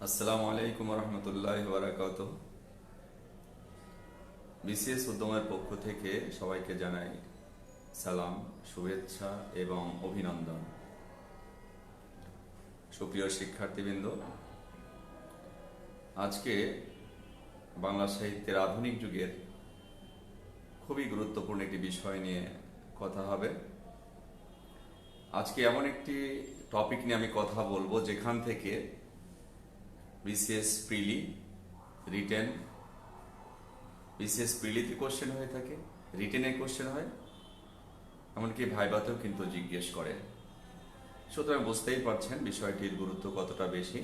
আসসালামু আলাইকুম রহমতুল্লাহ বারাকাত। বিসিএস উদ্যমের পক্ষ থেকে সবাইকে জানাই সালাম, শুভেচ্ছা এবং অভিনন্দন। সুপ্রিয় শিক্ষার্থীবৃন্দ, আজকে বাংলা সাহিত্যের আধুনিক যুগের খুবই গুরুত্বপূর্ণ একটি বিষয় নিয়ে কথা হবে। আজকে এমন একটি টপিক নিয়ে আমি কথা বলবো যেখান থেকে বিসিএস প্রিলি, রিটেন, বিসিএস প্রিলিতে কোশ্চেন হয়ে থাকে, রিটেনে কোশ্চেন হয়, এমনকি ভাইভাতেও কিন্তু জিজ্ঞেস করে। সুতরাং বুঝতেই পারছেন বিষয়টির গুরুত্ব কতটা বেশি।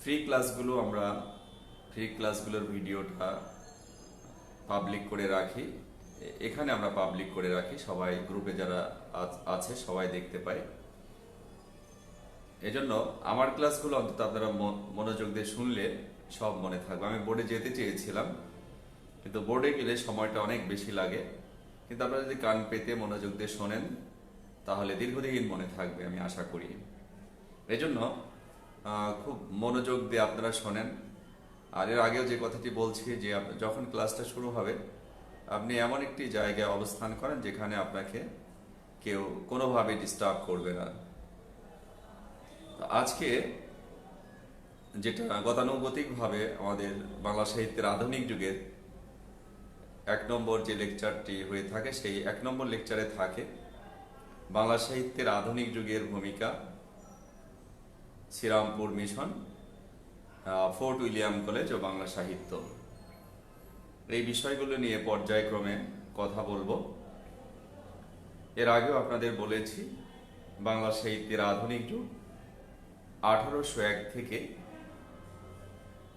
ফ্রি ক্লাসগুলোর ভিডিওটা পাবলিক করে রাখি, এখানে আমরা পাবলিক করে রাখি, সবাই গ্রুপে যারা আছে সবাই দেখতে পায়। এজন্য আমার ক্লাসগুলো অন্তত আপনারা মনোযোগ দিয়ে শুনলে সব মনে থাকবে। আমি বোর্ডে যেতে চেয়েছিলাম, কিন্তু বোর্ডে গেলে সময়টা অনেক বেশি লাগে, কিন্তু আপনারা যদি কান পেতে মনোযোগ দিয়ে শোনেন তাহলে দীর্ঘদিন মনে থাকবে আমি আশা করি। এজন্য খুব মনোযোগ দিয়ে আপনারা শোনেন। আর এর আগেও যে কথাটি বলছি যে যখন ক্লাসটা শুরু হবে আপনি এমন একটি জায়গায় অবস্থান করেন যেখানে আপনাকে কেউ কোনোভাবে ডিস্টার্ব করবে না। আজকে যেটা গতানুগতিকভাবে আমাদের বাংলা সাহিত্যের আধুনিক যুগের 1 নম্বর যে লেকচারটি হয়ে থাকে, সেই 1 নম্বর লেকচারে থাকে বাংলা সাহিত্যের আধুনিক যুগের ভূমিকা, Serampore mission, fort William college ও বাংলা সাহিত্য। এই বিষয়গুলো নিয়ে পর্যায়ক্রমে কথা বলবো। এর আগেও আপনাদের বলেছি বাংলা সাহিত্যের আধুনিক যুগ 1801 থেকে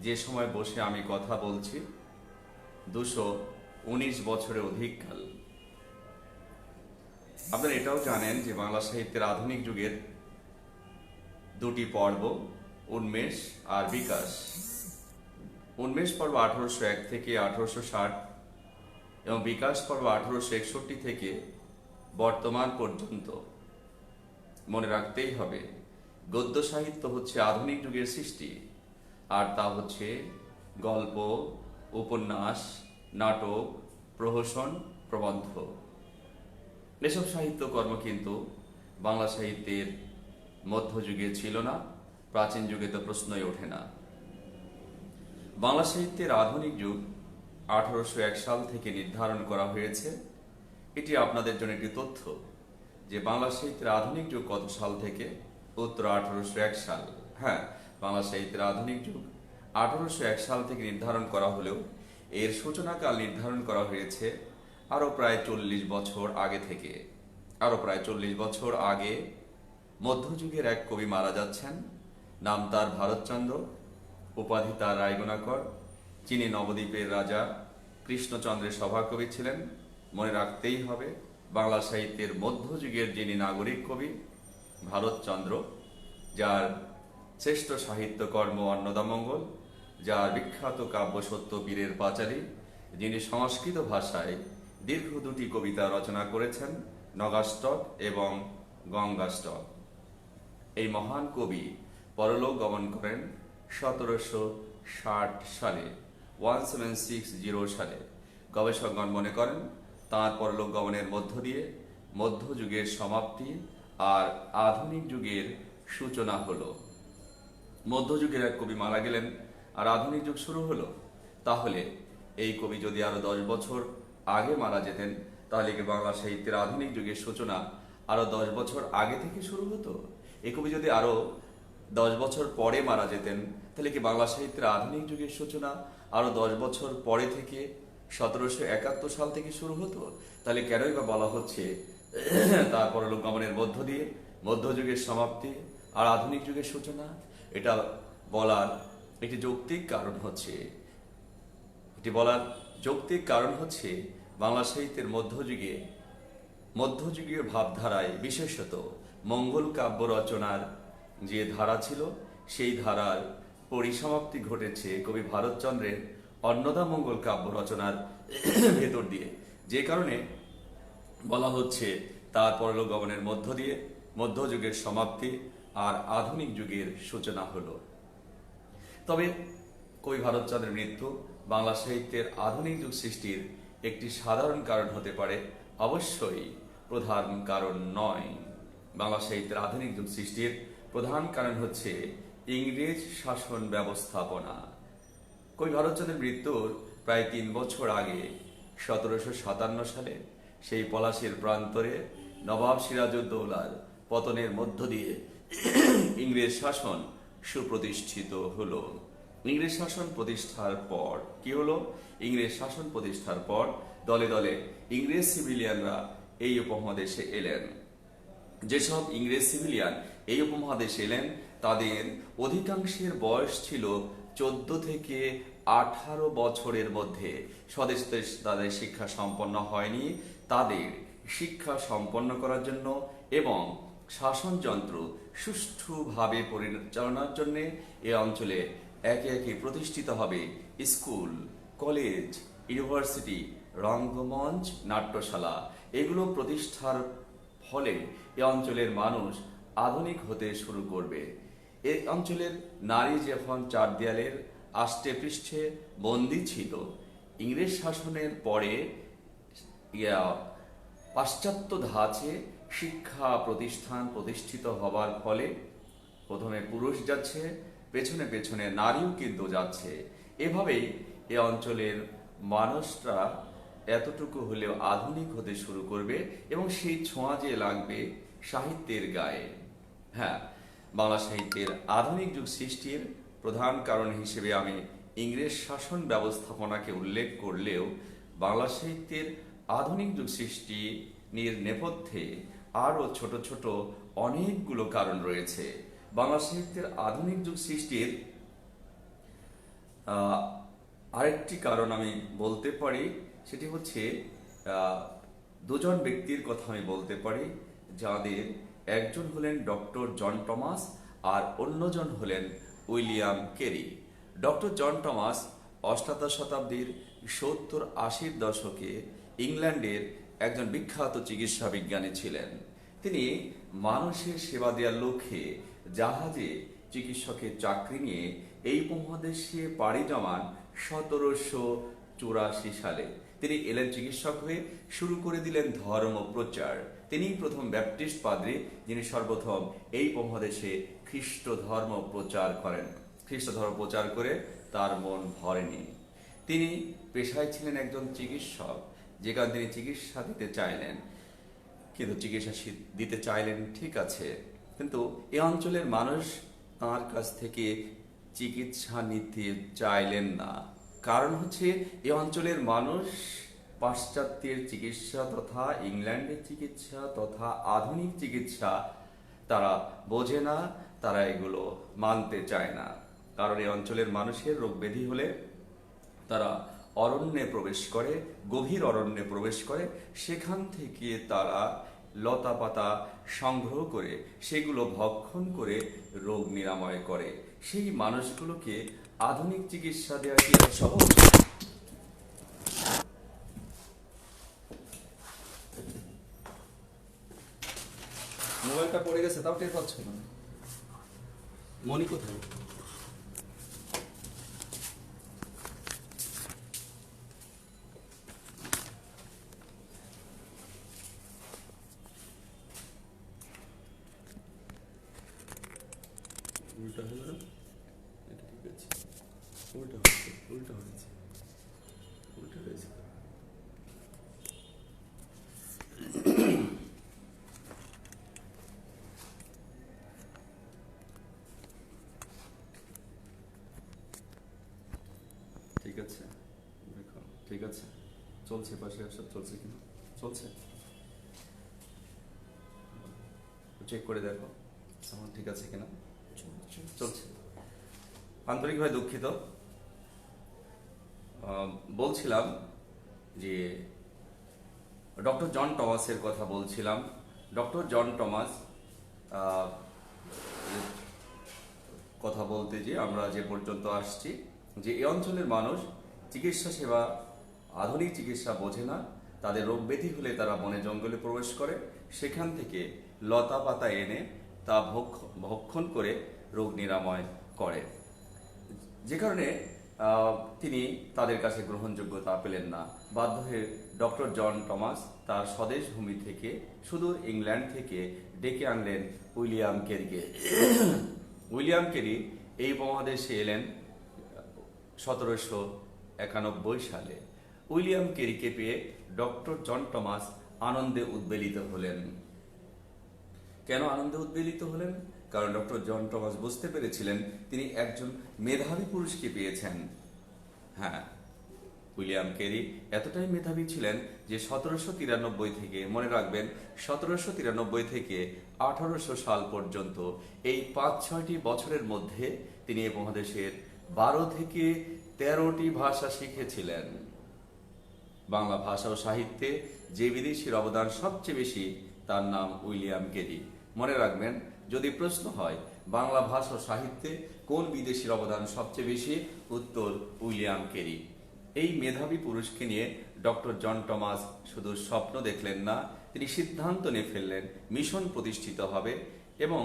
যে সময় বসে আমি কথা বলছি 219 বছরের অধিক কাল। আপনারা এটাও জানেন যে বাংলা সাহিত্যের আধুনিক যুগের দুটি পর্ব, উন্মেষ আর বিকাশ। উন্মেষ পর্ব 1801 থেকে 1860 এবং বিকাশ পর্ব 1861 থেকে বর্তমান পর্যন্ত। মনে রাখতেই হবে গদ্য সাহিত্য হচ্ছে আধুনিক যুগের সৃষ্টি, আর তা হচ্ছে গল্প, উপন্যাস, নাটক, প্রহসন, প্রবন্ধ। এসব সাহিত্যকর্ম কিন্তু বাংলা সাহিত্যের মধ্যযুগে ছিল না, প্রাচীন যুগে তো প্রশ্নই ওঠে না। বাংলা সাহিত্যের আধুনিক যুগ 1801 সাল থেকে নির্ধারণ করা হয়েছে। এটি আপনাদের জন্য একটি তথ্য যে বাংলা সাহিত্যের আধুনিক যুগ কত সাল থেকে। উত্তর 1801 সাল। হ্যাঁ, বাংলা সাহিত্যের আধুনিক যুগ 1801 সাল থেকে নির্ধারণ করা হলেও এর সূচনাকাল নির্ধারণ করা হয়েছে আরো প্রায় 40 বছর আগে থেকে। আরো প্রায় 40 বছর আগে মধ্যযুগের এক কবি মারা যাচ্ছেন। নাম তার ভারতচন্দ্র, উপাধি তার রায়গুণাকর, যিনি নবদ্বীপের রাজা কৃষ্ণচন্দ্রের সভাকবি ছিলেন। মনে রাখতেই হবে বাংলা সাহিত্যের মধ্যযুগের যিনি নাগরিক কবি ভারতচন্দ্র, যার শ্রেষ্ঠ সাহিত্যকর্ম অন্নদামঙ্গল, যার বিখ্যাত কাব্য সত্যবীরের পাঁচালী, যিনি সংস্কৃত ভাষায় দীর্ঘ দুটি কবিতা রচনা করেছেন, নগাষ্টক এবং গঙ্গাষ্টক। এই মহান কবি পরলোক গমন করেন 1760 সালে, 1760 সালে। গবেষকগণ মনে করেন তাঁর পরলোক গমনের মধ্য দিয়ে মধ্যযুগের সমাপ্তি আর আধুনিক যুগের সূচনা হলো। মধ্যযুগের এক কবি মারা গেলেন আর আধুনিক যুগ শুরু হলো। তাহলে এই কবি যদি আরো 10 বছর আগে মারা যেতেন তাহলে কি বাংলা সাহিত্যের আধুনিক যুগের সূচনা আরো 10 বছর আগে থেকে শুরু হতো? এই কবি যদি আরো 10 বছর পরে মারা যেতেন তাহলে কি বাংলা সাহিত্যের আধুনিক যুগের সূচনা আরো 10 বছর পরে থেকে 1771 সাল থেকে শুরু হতো? তাহলে কেনই বা বলা হচ্ছে তার পরলোক গমনের মধ্য দিয়ে মধ্যযুগের সমাপ্তি আর আধুনিক যুগের সূচনা? এটা বলার একটি যৌক্তিক কারণ হচ্ছে বাংলা সাহিত্যের মধ্যযুগীয় ভাবধারায় বিশেষত মঙ্গল কাব্য রচনার যে ধারা ছিল সেই ধারার পরিসমাপ্তি ঘটেছে কবি ভারতচন্দ্রের অন্নদামঙ্গল কাব্য রচনার ভেতর দিয়ে। যে কারণে বলা হচ্ছে তার পরলোক গমনের মধ্য দিয়ে মধ্যযুগের সমাপ্তি আর আধুনিক যুগের সূচনা হলো। তবে কবি ভারতচাঁদের মৃত্যু বাংলা সাহিত্যের আধুনিক যুগ সৃষ্টির একটি সাধারণ কারণ হতে পারে, অবশ্যই প্রধান কারণ নয়। বাংলা সাহিত্যের আধুনিক যুগ সৃষ্টির প্রধান কারণ হচ্ছে ইংরেজ শাসন ব্যবস্থাপনা। কবি ভারতচাঁদের মৃত্যুর প্রায় 3 বছর আগে 1757 সালে সেই পলাশীর প্রান্তরে নবাব সিরাজউদ্দৌলার পতনের মধ্য দিয়ে ইংরেজ শাসন সুপ্রতিষ্ঠিত হলো। ইংরেজ শাসন প্রতিষ্ঠার পর কি হলো? ইংরেজ শাসন প্রতিষ্ঠার পর দলে দলে ইংরেজ সিভিলিয়ানরা এই উপমহাদেশে এলেন। যেসব ইংরেজ সিভিলিয়ান এই উপমহাদেশে এলেন তাদের অধিকাংশের বয়স ছিল 14 থেকে 18 বছরের মধ্যে। স্বদেশে তাদের শিক্ষা সম্পন্ন হয়নি। তাদের শিক্ষা সম্পন্ন করার জন্য এবং শাসনযন্ত্র সুষ্ঠুভাবে পরিচালনার জন্য এ অঞ্চলে একে একে প্রতিষ্ঠিত হবে স্কুল, কলেজ, ইউনিভার্সিটি, রঙ্গমঞ্চ, নাট্যশালা। এগুলো প্রতিষ্ঠার ফলে এ অঞ্চলের মানুষ আধুনিক হতে শুরু করবে। এই অঞ্চলের নারী যখন 4 দেয়ালের আষ্টে পৃষ্ঠে বন্দী ছিল, ইংরেজ শাসনের পরে পাশ্চাত্য ধাঁচে শিক্ষা প্রতিষ্ঠান প্রতিষ্ঠিত হবার ফলে প্রথমে পুরুষ যাচ্ছে, পেছনে পেছনে নারীও কিন্তু যাচ্ছে। এভাবেই এ অঞ্চলের মানুষরা এতটুকু হলেও আধুনিক হতে শুরু করবে এবং সেই ছোঁয়া যে লাগবে সাহিত্যের গায়ে। হ্যাঁ, বাংলা সাহিত্যের আধুনিক যুগ সৃষ্টির প্রধান কারণ হিসেবে আমি ইংরেজ শাসন ব্যবস্থাপনাকে উল্লেখ করলেও বাংলা সাহিত্যের আধুনিক যুগ সৃষ্টি নেপথ্যে আরও ছোট ছোট অনেকগুলো কারণ রয়েছে। বাংলা সাহিত্যের আধুনিক যুগ সৃষ্টির আরেকটি কারণ আমি বলতে পারি, সেটি হচ্ছে দুজন ব্যক্তির কথা আমি বলতে পারি, যাদের একজন হলেন ডক্টর জন টমাস আর অন্যজন হলেন William Carey. Doctor John Thomas অষ্টাদশ শতাব্দীর 70-80 দশকে ইংল্যান্ডের একজন বিখ্যাত চিকিৎসা বিজ্ঞানী ছিলেন। তিনি মানুষের সেবা দেওয়ার লক্ষ্যে জাহাজে চিকিৎসকের চাকরি নিয়ে এই উপমহাদেশে পাড়ি জমান 1784 সালে। তিনি এলেন চিকিৎসক হয়ে, শুরু করে দিলেন ধর্ম প্রচার। তিনি প্রথম ব্যাপটিস্ট পাদ্রী যিনি সর্বপ্রথম এই উপমহাদেশে খ্রিস্ট ধর্ম প্রচার করেন। খ্রিস্ট ধর্ম প্রচার করে তার মন ভরেনি। তিনি পেশায় ছিলেন একজন চিকিৎসক, যেখানে তিনি চিকিৎসা দিতে চাইলেন, কিন্তু চিকিৎসা দিতে চাইলেন ঠিক আছে, কিন্তু এই অঞ্চলের মানুষ তাঁর কাছ থেকে চিকিৎসা নিতে চাইলেন না। কারণ হচ্ছে এই অঞ্চলের মানুষ পাশ্চাত্যের চিকিৎসা তথা ইংল্যান্ডের চিকিৎসা তথা আধুনিক চিকিৎসা তারা বোঝে না, তারা এগুলো মানতে চায় না। কারণ এই অঞ্চলের মানুষের রোগ ব্যাধি হলে তারা অরণ্যে প্রবেশ করে, গভীর অরণ্যে প্রবেশ করে, সেখান থেকে তারা লতা পাতা সংগ্রহ করে সেগুলো ভক্ষণ করে রোগ নিরাময় করে। সেই মানুষগুলোকে আধুনিক চিকিৎসা দেওয়া কি সহজ? মোবাইলটা পড়ে গেছে, তাও টের পাচ্ছ না। মনি কোথায়? উল্টা হলো না, এটা ঠিক আছে। উল্টা হয়েছে, উল্টা হয়েছে, উল্টা হয়েছে। ঠিক আছে, দেখো ঠিক আছে, চলছে, পাশে সব চলছে কিনা, চলছে, চেক করে দেখো সাউন্ড ঠিক আছে কিনা। চলছে। আন্তরিকভাবে দুঃখিত। বলছিলাম যে ডক্টর জন টমাসের কথা বলছিলাম। ডক্টর জন টমাস কথা বলতে যে আমরা যে পর্যন্ত আসছি, যে এই অঞ্চলের মানুষ চিকিৎসা সেবা, আধুনিক চিকিৎসা বোঝে না। তাদের রোগ ব্যাধি হলে তারা বনে জঙ্গলে প্রবেশ করে, সেখান থেকে লতা পাতা এনে তা ভক্ষণ করে রোগ নিরাময় করে। যে কারণে তিনি তাদের কাছে গ্রহণযোগ্যতা পেলেন না। বাধ্য হয়ে ডক্টর জন টমাস তার স্বদেশ ভূমি থেকে সুদূর ইংল্যান্ড থেকে ডেকে আনলেন উইলিয়াম কেরিকে। উইলিয়াম কেরি এই উপমহাদেশে এলেন 1791 সালে। উইলিয়াম কেরিকে পেয়ে ডক্টর জন টমাস আনন্দে উদ্বেলিত হলেন। কেন আনন্দে উদ্বেলিত হলেন? কারণ ডক্টর জন টমাস বুঝতে পেরেছিলেন তিনি একজন মেধাবী পুরুষকে পেয়েছেন। হ্যাঁ, উইলিয়াম কেরি এতটাই মেধাবী ছিলেন যে 1793 থেকে, মনে রাখবেন, 1793 থেকে 1800 সাল পর্যন্ত এই 5-6টি বছরের মধ্যে তিনি এই উপমহাদেশের 12 থেকে 13টি ভাষা শিখেছিলেন। বাংলা ভাষা ও সাহিত্যে যে বিদেশির অবদান সবচেয়ে বেশি তার নাম উইলিয়াম কেরি। মনে রাখবেন, যদি প্রশ্ন হয় বাংলা ভাষা ও সাহিত্যে কোন বিদেশির অবদান সবচেয়ে বেশি, উত্তর উইলিয়াম কেরি। এই মেধাবী পুরুষকে নিয়ে ডক্টর জন টমাস শুধু স্বপ্ন দেখলেন না, তিনি সিদ্ধান্ত নিয়ে ফেললেন মিশন প্রতিষ্ঠিত হবে এবং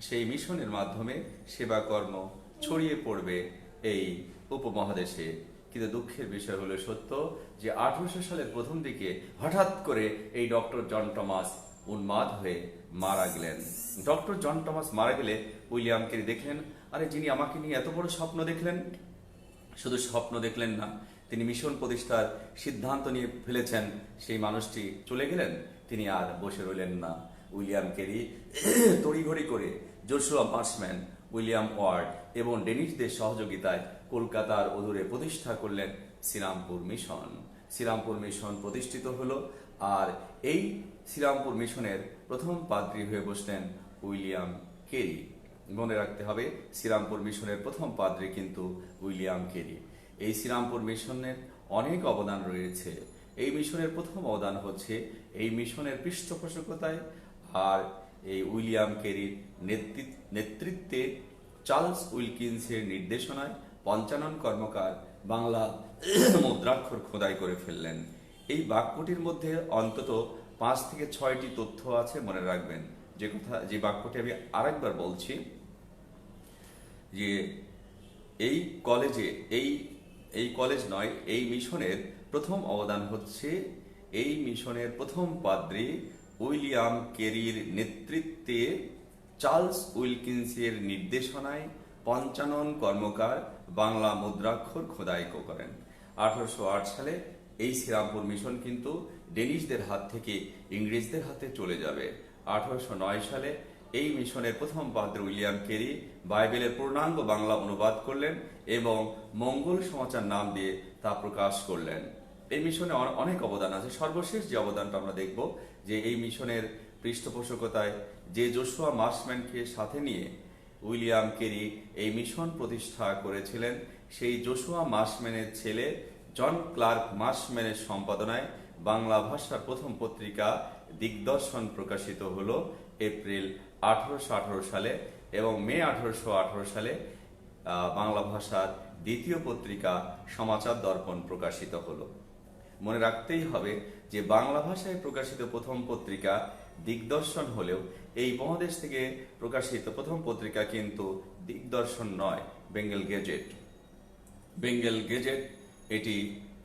সেই মিশনের মাধ্যমে সেবাকর্ম ছড়িয়ে পড়বে এই উপমহাদেশে। কিন্তু দুঃখের বিষয় হলো সত্য যে 1800 সালের প্রথম দিকে হঠাৎ করে এই ডক্টর জন টমাস উন্মাদ হয়ে মারা গেলেন। ডক্টর জন টমাস মারা গেলে উইলিয়াম কেরি দেখলেন, আরে যিনি আমাকে নিয়ে এত বড় স্বপ্ন দেখলেন, শুধু স্বপ্ন দেখলেন না, তিনি মিশন প্রতিষ্ঠার সিদ্ধান্ত নিয়ে ফেলেছেন, সেই মানুষটি চলে গেলেন। তিনি আর বসে রইলেন না। উইলিয়াম কেরি তড়িঘড়ি করে জোশুয়া মার্শম্যান, উইলিয়াম ওয়ার্ড এবং ডেনিশদের সহযোগিতায় কলকাতার অদূরে প্রতিষ্ঠা করলেন শ্রীরামপুর মিশন। শ্রীরামপুর মিশন প্রতিষ্ঠিত হলো, আর এই শ্রীরামপুর মিশনের প্রথম পাদ্রী হয়ে বসলেন উইলিয়াম কেরি। মনে রাখতে হবে, শ্রীরামপুর মিশনের প্রথম পাদ্রী কিন্তু উইলিয়াম কেরি। এই শ্রীরামপুর মিশনের অনেক অবদান রয়েছে। এই মিশনের প্রথম অবদান হচ্ছে এই মিশনের পৃষ্ঠপোষকতায় আর এই উইলিয়াম কেরির নেতৃত্বে চার্লস উইলকিন্সের নির্দেশনায় পঞ্চানন কর্মকার বাংলা মুদ্রাক্ষর খোদাই করে ফেললেন। এই বাক্যটির মধ্যে অন্তত 5 থেকে 6টি তথ্য আছে, মনে রাখবেন। যে বাক্যটি আমি আরেকবার বলছি, যে এই কলেজ নয়, এই মিশনের প্রথম অবদান হচ্ছে এই মিশনের প্রথম পাদ্রী উইলিয়াম কেরির নেতৃত্বে চার্লস উইলকিন্সের নির্দেশনায় পঞ্চানন কর্মকার বাংলা মুদ্রাক্ষর খোদাই করেন। 1808 সালে এই শ্রীরামপুর মিশন কিন্তু ডেনিশদের হাত থেকে ইংরেজদের হাতে চলে যাবে। 1809 সালে এই মিশনের প্রথম পাদ্রী উইলিয়াম কেরি বাইবেলের পূর্ণাঙ্গ বাংলা অনুবাদ করলেন এবং মঙ্গল সমাচার নাম দিয়ে তা প্রকাশ করলেন। এই মিশনে অনেক অবদান আছে। সর্বশেষ যে অবদানটা আমরা দেখব, যে এই মিশনের পৃষ্ঠপোষকতায় যে জোশুয়া মার্শম্যানকে সাথে নিয়ে উইলিয়াম কেরি এই মিশন প্রতিষ্ঠা করেছিলেন, সেই জোশুয়া মার্শম্যানের ছেলে জন ক্লার্ক মার্শম্যানের সম্পাদনায় বাংলা ভাষার প্রথম পত্রিকা দিগদর্শন প্রকাশিত হলো এপ্রিল 1818 সালে এবং মে 1818 সালে বাংলা ভাষার দ্বিতীয় পত্রিকা সমাচার দর্পণ প্রকাশিত হলো। মনে রাখতেই হবে যে বাংলা ভাষায় প্রকাশিত প্রথম পত্রিকা দিগদর্শন হলেও এই উপমহাদেশ থেকে প্রকাশিত প্রথম পত্রিকা কিন্তু দিগদর্শন নয়, বেঙ্গল গেজেট। বেঙ্গল গেজেট, এটি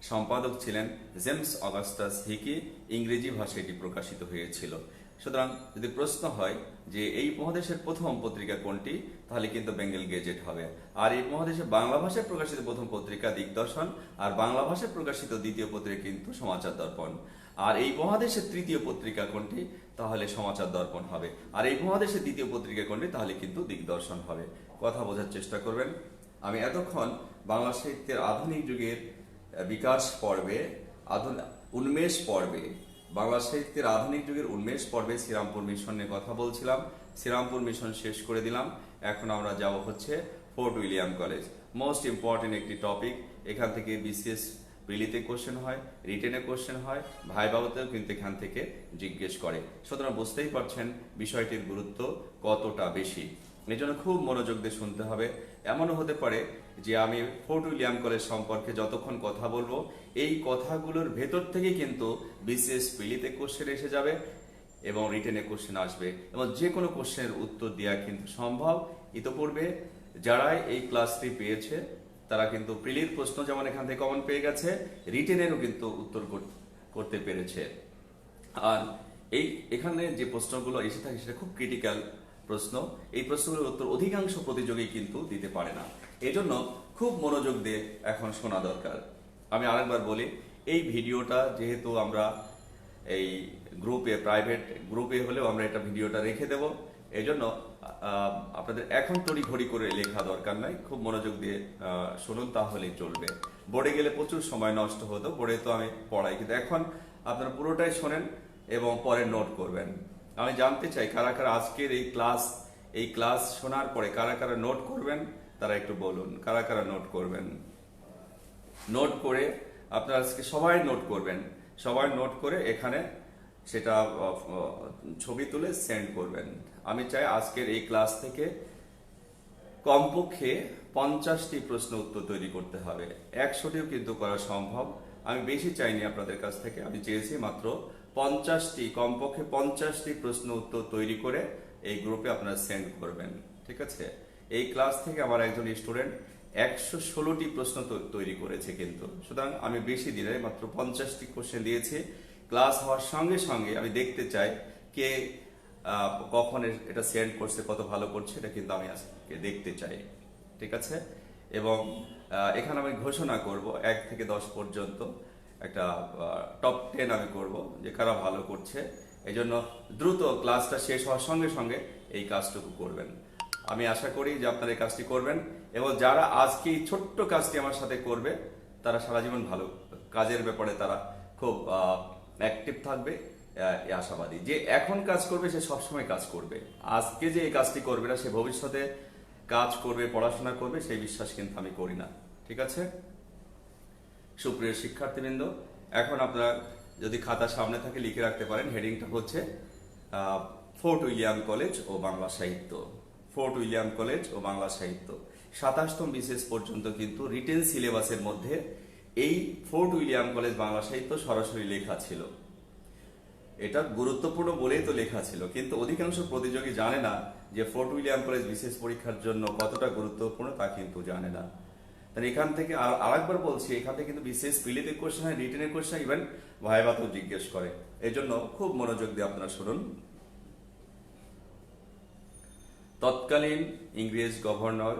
সম্পাদক ছিলেন জেমস অগাস্টাস হিকি। ইংরেজি ভাষায় এটি প্রকাশিত হয়েছিল। সুতরাং যদি প্রশ্ন হয় যে এই উপমহাদেশের প্রথম পত্রিকা কোনটি, তাহলে কিন্তু বেঙ্গল গেজেট হবে। আর এই উপমহাদেশে বাংলা ভাষায় প্রকাশিত প্রথম পত্রিকা দিগদর্শন, আর বাংলা ভাষায় প্রকাশিত দ্বিতীয় পত্রিকা কিন্তু সমাচার দর্পণ। আর এই উপমহাদেশের তৃতীয় পত্রিকা কোনটি, তাহলে সমাচার দর্পণ হবে। আর এই উপমহাদেশের দ্বিতীয় পত্রিকা কোনটি, তাহলে কিন্তু দিগদর্শন হবে। কথা বোঝার চেষ্টা করবেন। আমি এতক্ষণ বাংলা সাহিত্যের আধুনিক যুগের বিকাশ পর্বে, উন্মেষ পর্বে, বাংলা সাহিত্যের আধুনিক যুগের উন্মেষ পর্বে শ্রীরামপুর মিশন নিয়ে কথা বলছিলাম। শ্রীরামপুর মিশন শেষ করে দিলাম। এখন আমরা যাব হচ্ছে fort William college. Most important একটি টপিক। এখান থেকে বিসিএস প্রিলিতে কোশ্চেন হয়, রিটেনে কোশ্চেন হয়, ভাইভাতেও কিন্তু এখান থেকে জিজ্ঞেস করে। সুতরাং বুঝতেই পারছেন বিষয়টির গুরুত্ব কতটা বেশি। এই জন্য খুব মনোযোগ দিয়ে শুনতে হবে। এমনও হতে পারে যে আমি ফোর্ট উইলিয়াম কলেজ সম্পর্কে যতক্ষণ কথা বলবো, এই কথাগুলোর ভেতর থেকে কিন্তু বিসিএস প্রিলিতে কোশ্চেন এসে যাবে এবং রিটেনে কোশ্চেন আসবে এবং যে কোনো কোশ্চেনের উত্তর দেওয়া কিন্তু সম্ভব। ইতোপূর্বে যারাই এই ক্লাসটি পেয়েছে তারা কিন্তু প্রিলির প্রশ্ন যেমন এখান থেকে কমন পেয়ে গেছে, রিটেনেরও কিন্তু উত্তর করতে পেরেছে। আর এখানে যে প্রশ্নগুলো এসে থাকে সেটা খুব ক্রিটিক্যাল প্রশ্ন। এই প্রশ্নগুলোর উত্তর অধিকাংশ প্রতিযোগী কিন্তু দিতে পারে না, এজন্য খুব মনোযোগ দিয়ে এখন শোনা দরকার। আমি আরেকবার বলি, এই ভিডিওটা যেহেতু আমরা এই গ্রুপে, প্রাইভেট গ্রুপে হলেও আমরা এটা ভিডিওটা রেখে দেব, এই জন্য আপনাদের এখন তড়িঘড়ি করে লেখা দরকার নাই, খুব মনোযোগ দিয়ে শুনুন, তাহলেই চলবে। বোর্ডে গেলে প্রচুর সময় নষ্ট হতো, বোর্ডে তো আমি পড়াই, কিন্তু এখন আপনারা পুরোটাই শোনেন এবং পরে নোট করবেন। আমি জানতে চাই কারা কারা আজকের এই ক্লাস শোনার পরে কারা কারা নোট করবেন, তারা একটু বলুন কারা কারা নোট করবেন। নোট করে আপনারা আজকে সবাই নোট করবেন, সবাই নোট করে এখানে সেটা ছবি তুলে সেন্ড করবেন। আমি চাই আজকের এই ক্লাস থেকে কমপক্ষে 50টি প্রশ্ন উত্তর তৈরি করতে হবে, 100টিও কিন্তু করা সম্ভব। আমি বেশি চাইনি আপনাদের কাছ থেকে, আমি চেয়েছি মাত্র 50টি, কমপক্ষে 50টি প্রশ্ন উত্তর তৈরি করে এই গ্রুপে আপনারা সেন্ড করবেন, ঠিক আছে? এই ক্লাস থেকে আমার একজন স্টুডেন্ট 116টি প্রশ্ন তৈরি করেছে কিন্তু, সুতরাং আমি বেশি দিনে মাত্র 50টি কোশ্চেন দিয়েছি। ক্লাস হওয়ার সঙ্গে সঙ্গে আমি দেখতে চাই কে কখন এটা সেন্ড করছে, কত ভালো করছে, এটা কিন্তু আমি আজকে দেখতে চাই, ঠিক আছে? এবং এখানে আমি ঘোষণা করব 1 থেকে 10 পর্যন্ত একটা টপ 10 আমি করব যে কারা ভালো করছে। এই জন্য দ্রুত ক্লাসটা শেষ হওয়ার সঙ্গে সঙ্গে এই কাজটুকু করবেন। আমি আশা করি যে আপনারা এই কাজটি করবেন, এবং যারা আজকে এই ছোট্ট কাজটি আমার সাথে করবে তারা সারা জীবন ভালো কাজের ব্যাপারে তারা খুব অ্যাক্টিভ থাকবে, আশাবাদী। যে এখন কাজ করবে সে সবসময় কাজ করবে, আজকে যে এই কাজটি করবে না সে ভবিষ্যতে কাজ করবে, পড়াশোনা করবে, সেই বিশ্বাস কিন্তু আমি করি না, ঠিক আছে? সুপ্রিয় শিক্ষার্থীবৃন্দ, এখন আপনারা যদি খাতা সামনে থাকে লিখে রাখতে পারেন, হেডিংটা হচ্ছে ফোর্ট উইলিয়াম কলেজ ও বাংলা সাহিত্য। ফোর্ট উইলিয়াম কলেজ ও বাংলা সাহিত্য 27তম বিশেষ পর্যন্ত কিন্তু রিটেন সিলেবাসের মধ্যে এই ফোর্ট উইলিয়াম কলেজ বাংলা সাহিত্য সরাসরি লেখা ছিল। এটা গুরুত্বপূর্ণ বলেই তো লেখা ছিল, কিন্তু অধিকাংশ প্রতিযোগী জানে না যে ফোর্ট উইলিয়াম কলেজ বিশেষ পরীক্ষার জন্য কতটা গুরুত্বপূর্ণ, তা কিন্তু জানে না। তাহলে এখান থেকে আরেকবার বলছি, এখান থেকে কিন্তু বিশেষ প্রিলিতে কোশ্চেন হয়, রিটেনের কোশ্চেন, ইভেন ভাইভাতেও জিজ্ঞেস করে। এই জন্য খুব মনোযোগ দিয়ে আপনারা শুনুন। তৎকালীন ইংরেজ গভর্নর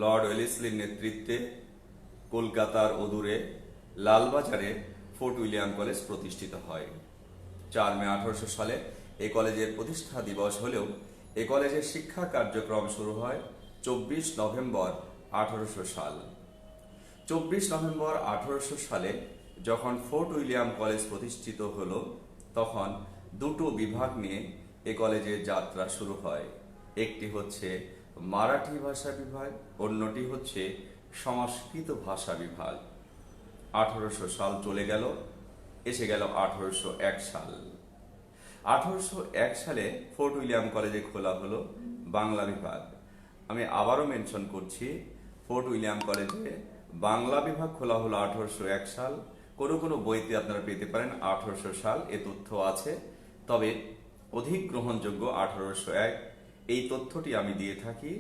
লর্ড ওয়েলেসলির নেতৃত্বে কলকাতার অদূরে লালবাজারে ফোর্ট উইলিয়াম কলেজ প্রতিষ্ঠিত হয়। 4 মে 1800 সালে এই কলেজের প্রতিষ্ঠা দিবস হলেও এই কলেজের শিক্ষা কার্যক্রম শুরু হয় 24 নভেম্বর 1800 সাল। 24 নভেম্বর 1800 সালে যখন ফোর্ট উইলিয়াম কলেজ প্রতিষ্ঠিত হলো, তখন দুটো বিভাগ নিয়ে এ কলেজের যাত্রা শুরু হয়। একটি হচ্ছে মারাঠি ভাষা বিভাগ, অন্যটি হচ্ছে সংস্কৃত ভাষা বিভাগ। 1800 সাল চলে গেল, এসে গেল 1801 সাল। 1801 সালে ফোর্ট উইলিয়াম কলেজে খোলা হলো বাংলা বিভাগ। আমি আবারও মেনশন করছি, ফোর্ট উইলিয়াম কলেজে বাংলা বিভাগ খোলা হলো 1801 সাল। কোনো কোনো বইতে আপনারা পেতে পারেন 1800 সাল, এ তথ্য আছে, তবে অধিক গ্রহণযোগ্য 1801, এই তথ্যটি আমি দিয়ে থাকি।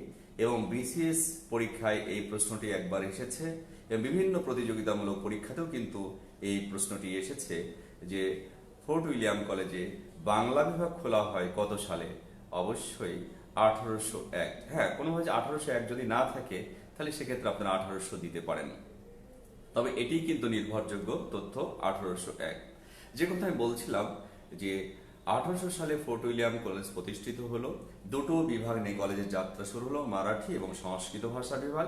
এবং বিসিএস পরীক্ষায় এই প্রশ্নটি একবার এসেছে, এবং বিভিন্ন প্রতিযোগিতামূলক পরীক্ষাতেও কিন্তু এই প্রশ্নটি এসেছে যে ফোর্ট উইলিয়াম কলেজে বাংলা বিভাগ খোলা হয় কত সালে? অবশ্যই 1801। হ্যাঁ, কোনোভাবে 1801 যদি না থাকে তাহলে সেক্ষেত্রে আপনারা 1800 দিতে পারেন, তবে এটি কিন্তু নির্ভরযোগ্য তথ্য 1801। যে কথা আমি বলছিলাম যে 1800 সালে ফোর্ট উইলিয়াম কলেজ প্রতিষ্ঠিত হলো, দুটো বিভাগ নিয়ে কলেজের যাত্রা শুরু হলো, মারাঠি এবং সংস্কৃত ভাষা বিভাগ।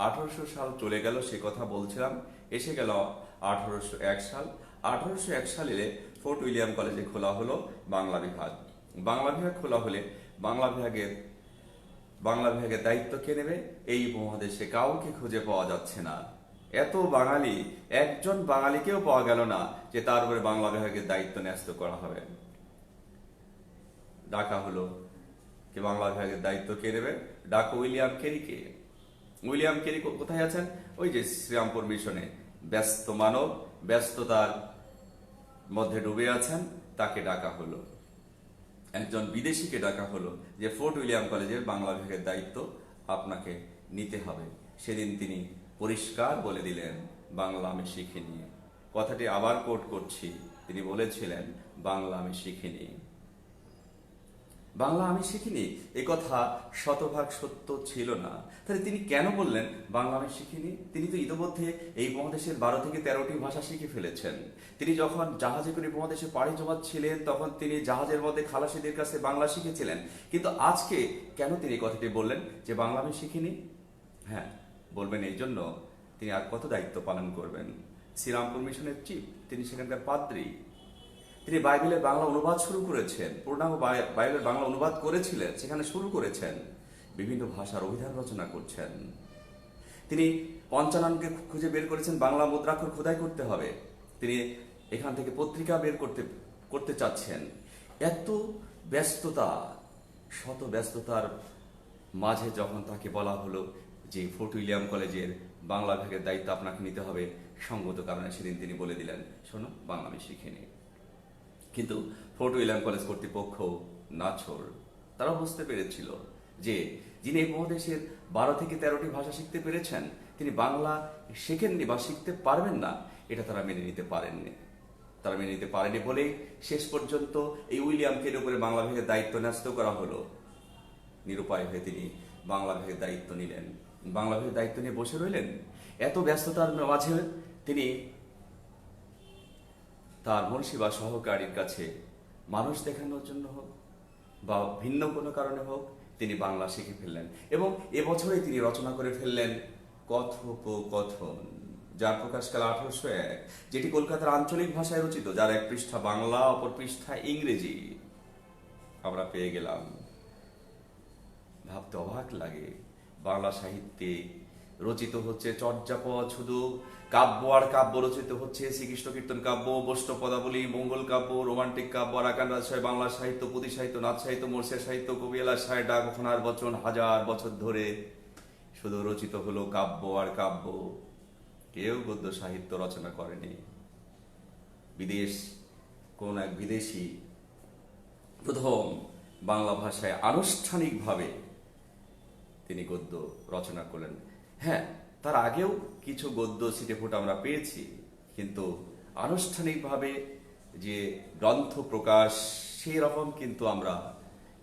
1800 সাল চলে গেল, সে কথা বলছিলাম, এসে গেল 1801 সাল। 1801 সালে ফোর্ট উইলিয়াম কলেজে খোলা হলো বাংলা বিভাগ। বাংলা বিভাগ খোলা হলে বাংলা বিভাগের দায়িত্ব কে নেবে? এই উপমহাদেশে কাউকে খুঁজে পাওয়া যাচ্ছে না, এত বাঙালি, একজন বাঙালিকেও পাওয়া গেল না যে তার উপরে বাংলা বিভাগের দায়িত্ব ন্যস্ত করা হবে। ডাকা হলো যে বাংলা বিভাগের দায়িত্ব কে নেবে? ডাকো উইলিয়াম কেরিকে। উইলিয়াম কেরি কোথায় আছেন? ওই যে শ্রীরামপুর মিশনে ব্যস্ত মানব, ব্যস্ততার মধ্যে ডুবে আছেন, তাকে ডাকা হলো। একজন বিদেশিকে ডাকা হলো যে ফোর্ট উইলিয়াম কলেজের বাংলা বিভাগের দায়িত্ব আপনাকে নিতে হবে। সেদিন তিনি পরিষ্কার বলে দিলেন, বাংলা আমি শিখিনি। কথাটি আবার কোট করছি, তিনি বলেছিলেন, বাংলা আমি শিখিনি। বাংলা আমি শিখিনি এ কথা শতভাগ সত্য ছিল না। তাহলে তিনি কেন বললেন বাংলা আমি শিখিনি? তিনি তো ইতিমধ্যে এই উপমহাদেশের 12 থেকে 13টি ভাষা শিখে ফেলেছেন। তিনি যখন জাহাজে করে উপমহাদেশে পাড়ি জমাচ্ছিলেন তখন তিনি জাহাজের মধ্যে খালাসিদের কাছে বাংলা শিখেছিলেন। কিন্তু আজকে কেন তিনি কথাটি বললেন যে বাংলা আমি শিখিনি? হ্যাঁ, বলবেন এই জন্য তিনি আর কত দায়িত্ব পালন করবেন। শ্রীরামপুর মিশনের চিফ, তিনি সেখানকার পাদ্রী, তিনি বাইবেলের বাংলা অনুবাদ শুরু করেছেন, পূর্ণাঙ্গ বাইবেলের বাংলা অনুবাদ করেছিলেন, সেখানে শুরু করেছেন, বিভিন্ন ভাষার অভিধান রচনা করছেন। তিনি পঞ্চাননকে খুঁজে বের করেছেন, বাংলা মুদ্রাক্ষর খোদাই করতে হবে, তিনি এখান থেকে পত্রিকা বের করতে চাচ্ছেন। এত ব্যস্ততা, শত ব্যস্ততার মাঝে যখন তাকে বলা হলো যে ফোর্ট উইলিয়াম কলেজের বাংলা বিভাগের দায়িত্ব আপনাকে নিতে হবে, সঙ্গত কারণে সেদিন তিনি বলে দিলেন, শোনো, বাংলা আমি শিখিনি। কিন্তু ফোর্ট উইলিয়াম কলেজ কর্তৃপক্ষ নাছোড়, তারা বুঝতে পেরেছিল যে যিনি এই উপমহাদেশের 12 থেকে 13টি ভাষা শিখতে পেরেছেন, তিনি বাংলা শেখেননি বা শিখতে পারবেন না, এটা তারা মেনে নিতে পারেননি। তারা মেনে নিতে পারেনি বলেই শেষ পর্যন্ত এই উইলিয়ামকে উপরে বাংলা বিভাগের দায়িত্ব ন্যস্ত করা হলো। নিরুপায় হয়ে তিনি বাংলা বিভাগের দায়িত্ব নিলেন, বাংলা বিভাগের দায়িত্ব নিয়ে বসে রইলেন। এত ব্যস্ততার মাঝে তিনি তার মুন্সি বা সহকারীর কাছে মানুষ দেখানোর জন্য হোক বা ভিন্ন কোনো কারণে হোক তিনি বাংলা শিখে ফেললেন এবং এবছরে তিনি রচনা করে ফেললেন কথোপকথন, যার প্রকাশকাল 1801, যেটি কলকাতার আঞ্চলিক ভাষায় রচিত, যার এক পৃষ্ঠা বাংলা, অপর পৃষ্ঠা ইংরেজি আমরা পেয়ে গেলাম। ভাবতে অবাক লাগে, বাংলা সাহিত্যে রচিত হচ্ছে চর্যাপদ, শুধু কাব্য আর কাব্য রচিত হচ্ছে, শ্রীকৃষ্ণ কীর্তন কাব্য, বৈষ্ণব পদাবলী, মঙ্গল কাব্য, রোমান্টিক কাব্য, আরাকান রাজশাহী, বাংলা সাহিত্য, পুঁথি সাহিত্য, নাচ সাহিত্য, মোর্শের সাহিত্য, কবিয়ালা সাহেব, ডাক, ঘনার বচন, হাজার বছর ধরে শুধু রচিত হলো কাব্য আর কাব্য। কেউ গদ্য সাহিত্য রচনা করেনি। কোন এক বিদেশি প্রথম বাংলা ভাষায় আনুষ্ঠানিকভাবে তিনি গদ্য রচনা করলেন। হ্যাঁ, তার আগেও কিছু গদ্য ছিটেফোঁট আমরা পেয়েছি, কিন্তু আনুষ্ঠানিকভাবে যে গ্রন্থ প্রকাশ সেই রকম কিন্তু আমরা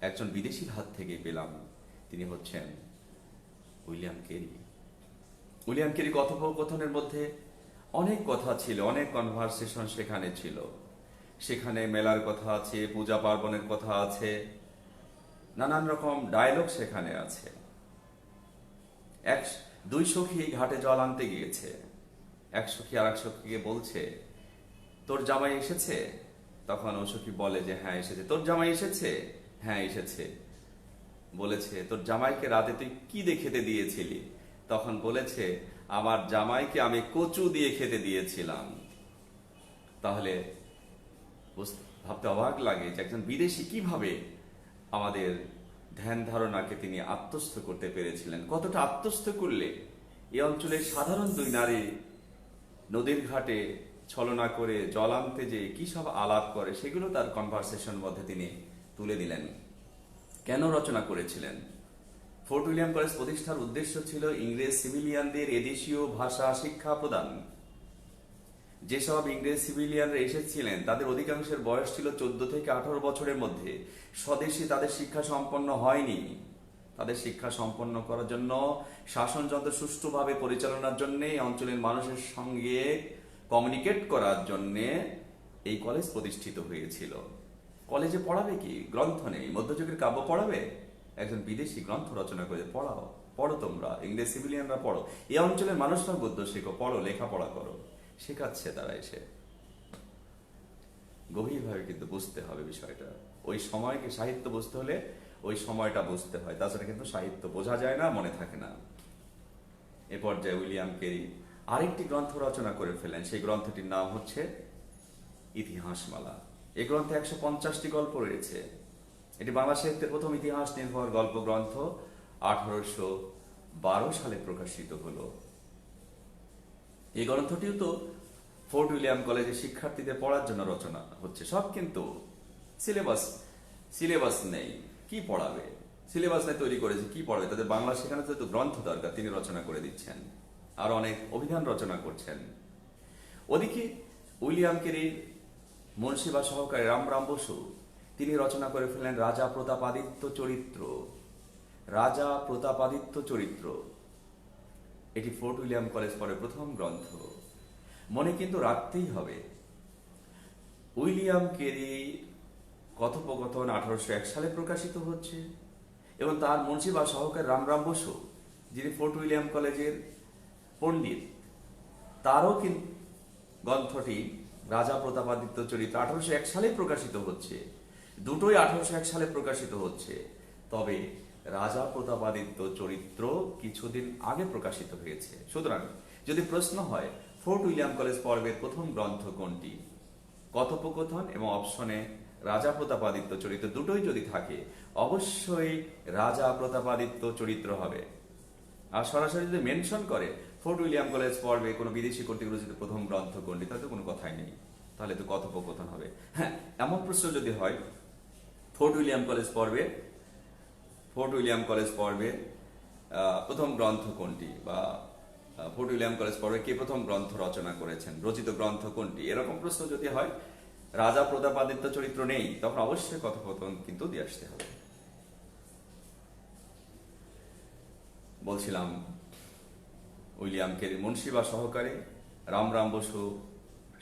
একজন বিদেশির হাত থেকে পেলাম। তিনি হচ্ছেন উইলিয়াম কেরি। উইলিয়াম কেরি কথোপকথনের মধ্যে অনেক কথা ছিল, অনেক কনভারসেশন সেখানে ছিল। সেখানে মেলার কথা আছে, পূজা পার্বণের কথা আছে, নানান রকম ডায়লগ সেখানে আছে। দুই সখী ঘাটে জল আনতে গিয়েছে, এক সখী আর এক সখীকে বলছে, তোর জামাই এসেছে? তখন ও সখী বলে যে হ্যাঁ এসেছে। তোর জামাই এসেছে? হ্যাঁ এসেছে। বলেছে, তোর জামাইকে রাতে তুই কি দিয়ে খেতে দিয়েছিলি? তখন বলেছে, আমার জামাইকে আমি কচু দিয়ে খেতে দিয়েছিলাম। তাহলে ভাবতে অবাক লাগে যে একজন বিদেশি কিভাবে আমাদের ধ্যান ধারণাকে তিনি আত্মস্থ করতে পেরেছিলেন। কতটা আত্মস্থ করলে এই অঞ্চলের সাধারণ দুই নারী নদীর ঘাটে ছলনা করে জল আনতে যে কি সব আলাপ করে, সেগুলো তার কনভারসেশন মধ্যে তিনি তুলে দিলেন। কেন রচনা করেছিলেন? ফোর্ট উইলিয়াম কলেজ প্রতিষ্ঠার উদ্দেশ্য ছিল ইংরেজ সিভিলিয়ানদের এদেশীয় ভাষা শিক্ষা প্রদান। যেসব ইংরেজ সিভিলিয়ানরা এসেছিলেন তাদের অধিকাংশের বয়স ছিল 14 থেকে 18 বছরের মধ্যে। স্বদেশে তাদের শিক্ষা সম্পন্ন হয়নি। তাদের শিক্ষা সম্পন্ন করার জন্য, শাসনযন্ত্র সুষ্ঠুভাবে পরিচালনার জন্য, অঞ্চলের মানুষের সঙ্গে কমিউনিকেট করার জন্য এই কলেজ প্রতিষ্ঠিত হয়েছিল। কলেজে পড়াবে কি? গ্রন্থ নেই। মধ্যযুগের কাব্য পড়াবে? একজন বিদেশি গ্রন্থ রচনা করে পড়ো তোমরা, ইংরেজ সিভিলিয়ানরা পড়ো, এই অঞ্চলের মানুষরা গদ্য শেখো, পড়ো, লেখাপড়া করো। শেখাচ্ছে তারা এসে। গভীরভাবে কিন্তু বুঝতে হবে বিষয়টা। ওই সময়কে সাহিত্য বুঝতে হলে ওই সময়টা বুঝতে হয়, তাছাড়া কিন্তু সাহিত্য বোঝা যায় না, মনে থাকে না। এ পর্যায়ে উইলিয়াম কেরি আরেকটি গ্রন্থ রচনা করে ফেলেন। সেই গ্রন্থটির নাম হচ্ছে ইতিহাসমালা। এই গ্রন্থে 150টি গল্প রয়েছে। এটি বাংলা সাহিত্যের প্রথম ইতিহাস নির্ভর গল্প গ্রন্থ। 1812 সালে প্রকাশিত হলো। এই গ্রন্থটিও তো ফোর্ট উইলিয়াম কলেজে শিক্ষার্থীদের পড়ার জন্য রচনা হচ্ছে। সব কিন্তু সিলেবাস নেই, কি পড়াবে? সিলেবাস নাই তৈরি করেছে, কি পড়বে তাদের? বাংলা শেখানো তো গ্রন্থ দরকার, তিনি রচনা করে দিচ্ছেন, আর অনেক অভিধান রচনা করছেন। ওদিকে উইলিয়াম কেরির মুন্সি বা সহকারী রামরাম বসু, তিনি রচনা করে ফেললেন রাজা প্রতাপাদিত্য চরিত্র। রাজা প্রতাপাদিত্য চরিত্র, এটি ফোর্ট উইলিয়াম কলেজ পরে প্রথম গ্রন্থ। মনে কিন্তু রাখতেই হবে, উইলিয়াম কেরি কথোপকথন 1801 সালে প্রকাশিত হচ্ছে, এবং তার মুন্সি বা সহকারী রামরাম বসু, যিনি ফোর্ট উইলিয়াম কলেজের পণ্ডিত, তারও কিন্তু গ্রন্থটি রাজা প্রতাপাদিত্য চরিত্র 1801 সালে প্রকাশিত হচ্ছে। দুটোই 1801 সালে প্রকাশিত হচ্ছে, তবে রাজা প্রতাপাদিত্য চরিত্র কিছুদিন আগে প্রকাশিত হয়েছে। সুতরাং যদি প্রশ্ন হয় ফোর্ট উইলিয়াম কলেজ পর্বের প্রথম গ্রন্থ কোনটি, কথোপকথন এবং অপশনে রাজা প্রতাপাদিত্য চরিত্র দুটোই যদি থাকে, অবশ্যই রাজা প্রতাপাদিত্য চরিত্র হবে। আর সরাসরি যদি মেনশন করে ফোর্ট উইলিয়াম কলেজ পর্বে কোনো বিদেশি কর্তৃক রচিত প্রথম গ্রন্থ কোনটি, তাহলে তো কোনো কথাই নেই, তাহলে তো কথোপকথন হবে। হ্যাঁ, এমন প্রশ্ন যদি হয় ফোর্ট উইলিয়াম কলেজ পর্বে প্রথম গ্রন্থ কোনটি, বা ফোর্ট উইলিয়াম কলেজ পর্বে কে প্রথম গ্রন্থ রচনা করেছেন, রচিত গ্রন্থ কোনটি, এরকম প্রশ্ন যদি হয়, রাজা প্রতাপাদিত্য চরিত্র নেই, তখন অবশ্যই কথোপকথন কিন্তু দিয়ে আসতে হবে। বলছিলাম উইলিয়াম কেরি মুন্সি বা সহকারী রামরাম বসু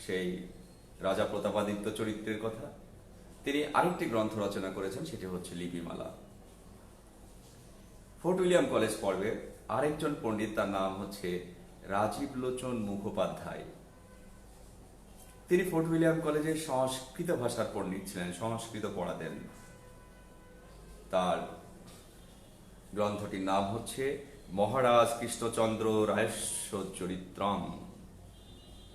সেই রাজা প্রতাপাদিত্য চরিত্রের কথা। তিনি আরেকটি গ্রন্থ রচনা করেছেন, সেটি হচ্ছে লিপিমালা। ফোর্ট উইলিয়াম কলেজ পর্বে আরেকজন পণ্ডিত, তার নাম হচ্ছে রাজীব লোচন মুখোপাধ্যায়। তিনি ফোর্ট উইলিয়াম কলেজের সংস্কৃত ভাষার পণ্ডিত ছিলেন, সংস্কৃত পড়াতেন। তার গ্রন্থটির নাম হচ্ছে মহারাজ কৃষ্ণচন্দ্র রায়স্য চরিত্রম।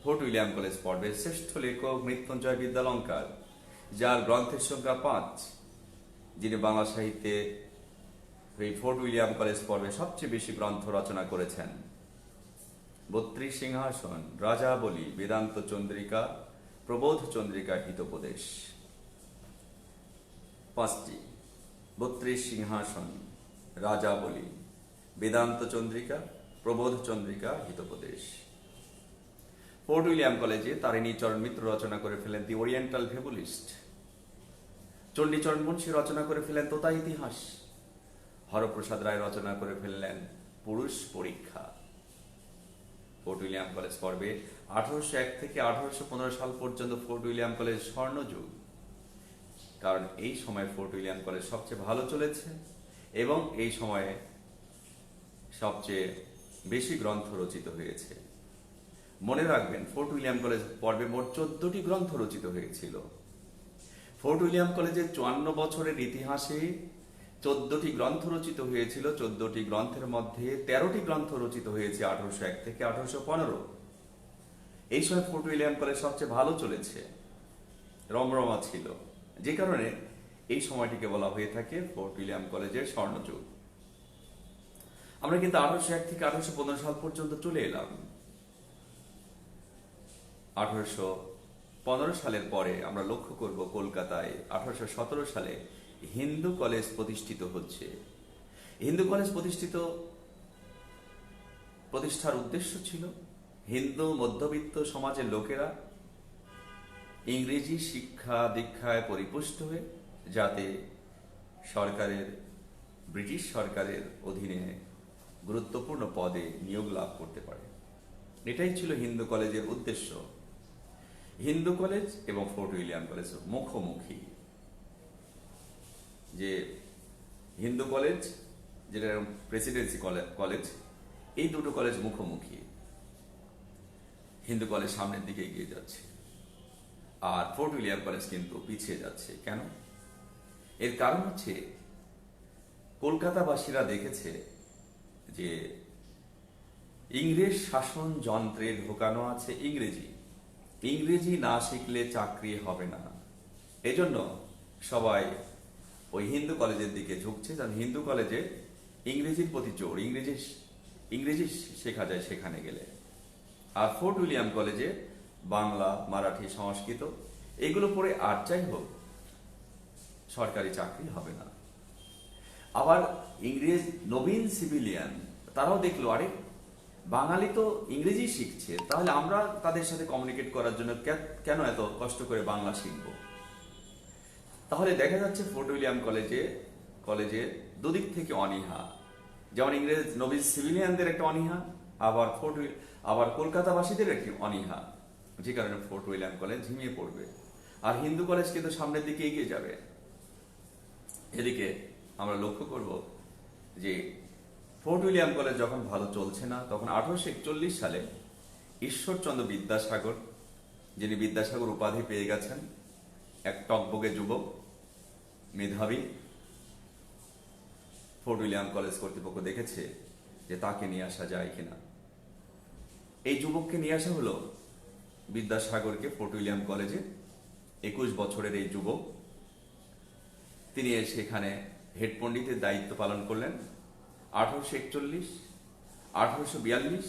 ফোর্ট উইলিয়াম কলেজ পর্বের শ্রেষ্ঠ লেখক মৃত্যুঞ্জয় বিদ্যালঙ্কার, যার গ্রন্থের সংখ্যা 5, যিনি বাংলা সাহিত্যে এই ফোর্ট উইলিয়াম কলেজ পর্বে সবচেয়ে বেশি গ্রন্থ রচনা করেছেন। 32 সিংহাসন, রাজাবলী, বেদান্ত চন্দ্রিকা, প্রবোধ চন্দ্রিকা, হিতোপদেশ। 5টি: 32 সিংহাসন, রাজাবলী, বেদান্ত চন্দ্রিকা, প্রবোধ চন্দ্রিকা, হিতোপদেশ। ফোর্ট উইলিয়াম কলেজে তারিণীচরণ মিত্র রচনা করে ফেলেন দি ওরিয়েন্টাল ফেবুলিস্ট। চণ্ডীচরণ মুন্সী রচনা করে ফেলেন তোতা ইতিহাস। হরপ্রসাদ রায় রচনা করে ফেললেন পুরুষ পরীক্ষা। ফোর্ট উইলিয়াম কলেজ পর্বে 1801 থেকে 1815 সাল পর্যন্ত ফোর্ট উইলিয়াম কলেজ স্বর্ণযুগ, কারণ এই সময় ফোর্ট উইলিয়াম কলেজ সবচেয়ে ভালো চলেছে এবং এই সময়ে সবচেয়ে বেশি গ্রন্থ রচিত হয়েছে। মনে রাখবেন, ফোর্ট উইলিয়াম কলেজ পর্বে মোট 14টি গ্রন্থ রচিত হয়েছিল। ফোর্ট উইলিয়াম কলেজের 54 বছরের ইতিহাসে 14টি গ্রন্থ রচিত হয়েছিল। 14টি গ্রন্থের মধ্যে 13টি গ্রন্থ রচিত হয়েছে 1801 থেকে 1815। এই সময় ফোর্ট উইলিয়াম কলেজ সবচেয়ে ভালো চলেছে, রমরমা ছিল, যে কারণে এই সময়টিকে বলা হয়ে থাকে ফোর্ট উইলিয়াম কলেজের স্বর্ণযুগ। আমরা কিন্তু 1801 থেকে 1815 সাল পর্যন্ত চলে এলাম। 1815 সালের পরে আমরা লক্ষ্য করব কলকাতায় 1817 সালে হিন্দু কলেজ প্রতিষ্ঠিত হচ্ছে। হিন্দু কলেজ প্রতিষ্ঠার উদ্দেশ্য ছিল হিন্দু মধ্যবিত্ত সমাজের লোকেরা ইংরেজি শিক্ষা দীক্ষায় পরিপুষ্ট হয়ে যাতে ব্রিটিশ সরকারের অধীনে গুরুত্বপূর্ণ পদে নিয়োগ লাভ করতে পারে। এটাই ছিল হিন্দু কলেজের উদ্দেশ্য। হিন্দু কলেজ এবং ফোর্ট উইলিয়াম কলেজ মুখোমুখি। যে হিন্দু কলেজ, যেটা প্রেসিডেন্সি কলেজ, এই দুটো কলেজ মুখোমুখি। হিন্দু কলেজ সামনের দিকে এগিয়ে যাচ্ছে আর ফোর্ট উইলিয়াম কলেজ কিন্তু পিছিয়ে যাচ্ছে। কেন? এর কারণ হচ্ছে কলকাতাবাসীরা দেখেছে যে ইংরেজ শাসন যন্ত্রে ঢোকানো আছে ইংরেজি না শিখলে চাকরি হবে না। এজন্য সবাই ওই হিন্দু কলেজের দিকে ঝুঁকছে, কারণ হিন্দু কলেজে ইংরেজির প্রতি জোর, ইংরেজি শেখা যায় সেখানে গেলে। আর ফোর্ট উইলিয়াম কলেজে বাংলা, মারাঠি, সংস্কৃত এগুলো পড়ে আর যাই হোক সরকারি চাকরি হবে না। আবার ইংরেজ নবীন সিভিলিয়ান তারাও দেখলো, আরে বাঙালি তো ইংরেজি শিখছে, তাহলে আমরা তাদের সাথে কমিউনিকেট করার জন্য কেন এত কষ্ট করে বাংলা শিখবো। তাহলে দেখা যাচ্ছে ফোর্ট উইলিয়াম কলেজে দুদিক থেকে অনীহা, যেমন ইংরেজ নবীন সিভিলিয়ানদের একটা অনীহা, আবার কলকাতাবাসীদের একটি অনীহা, যে কারণে ফোর্ট উইলিয়াম কলেজ ঝিমিয়ে পড়বে, আর হিন্দু কলেজ কিন্তু সামনের দিকে এগিয়ে যাবে। এদিকে আমরা লক্ষ্য করব যে ফোর্ট উইলিয়াম কলেজ যখন ভালো চলছে না, তখন 1841 সালে ঈশ্বরচন্দ্র বিদ্যাসাগর, যিনি বিদ্যাসাগর উপাধি পেয়ে গেছেন, এক টকবগে যুবক, মেধাবী, ফোর্ট উইলিয়াম কলেজ কর্তৃপক্ষ দেখেছে যে তাকে নিয়ে আসা যায় কিনা। এই যুবককে নিয়ে আসা হলো, বিদ্যাসাগরকে ফোর্ট উইলিয়াম কলেজে। 21 বছরের এই যুবক, তিনি এসে এখানে হেড পণ্ডিতের দায়িত্ব পালন করলেন। 1841, 1842,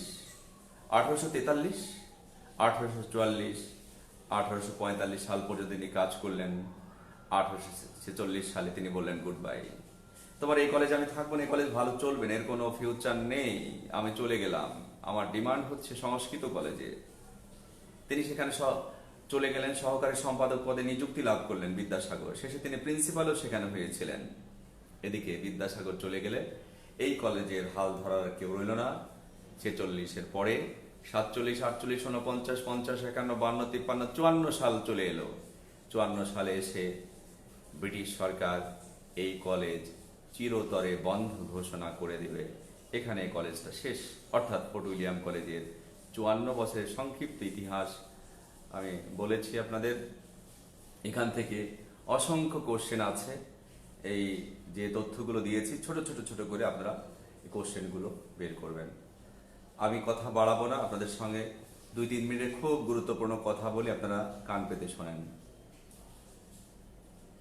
1843, 1844, 1845 সাল পর্যন্ত তিনি কাজ করলেন। 1846 সালে তিনি বললেন গুড বাই, তোমার এই কলেজে আমি থাকবো না, এই কলেজ ভালো চলবে না, এর কোনো ফিউচার নেই, আমি চলে গেলাম, আমার ডিমান্ড হচ্ছে সংস্কৃত কলেজে। তিনি সেখানে চলে গেলেন, সহকারী সম্পাদক পদে নিযুক্তি লাভ করলেন বিদ্যাসাগর, শেষে তিনি প্রিন্সিপালও সেখানে হয়েছিলেন। এদিকে বিদ্যাসাগর চলে গেলে এই কলেজের হাল ধরার কেউ রইল না। 46-এর পরে 47, 48, 49, 50, 51, 52, 53, 54 সাল চলে এলো। 54 সালে এসে ব্রিটিশ সরকার এই কলেজ চিরতরে বন্ধ ঘোষণা করে দিবে, এখানে কলেজটা শেষ। অর্থাৎ ফোর্ট উইলিয়াম কলেজের 54 বছরের সংক্ষিপ্ত ইতিহাস আমি বলেছি আপনাদের। এখান থেকে অসংখ্য কোশ্চেন আছে, এই যে তথ্যগুলো দিয়েছি ছোট ছোট ছোট করে আপনারা এই কোশ্চেনগুলো বের করবেন। আমি কথা বাড়াবো না, আপনাদের সঙ্গে 2-3 মিনিটের খুব গুরুত্বপূর্ণ কথা বলি, আপনারা কান পেতে শোনেন।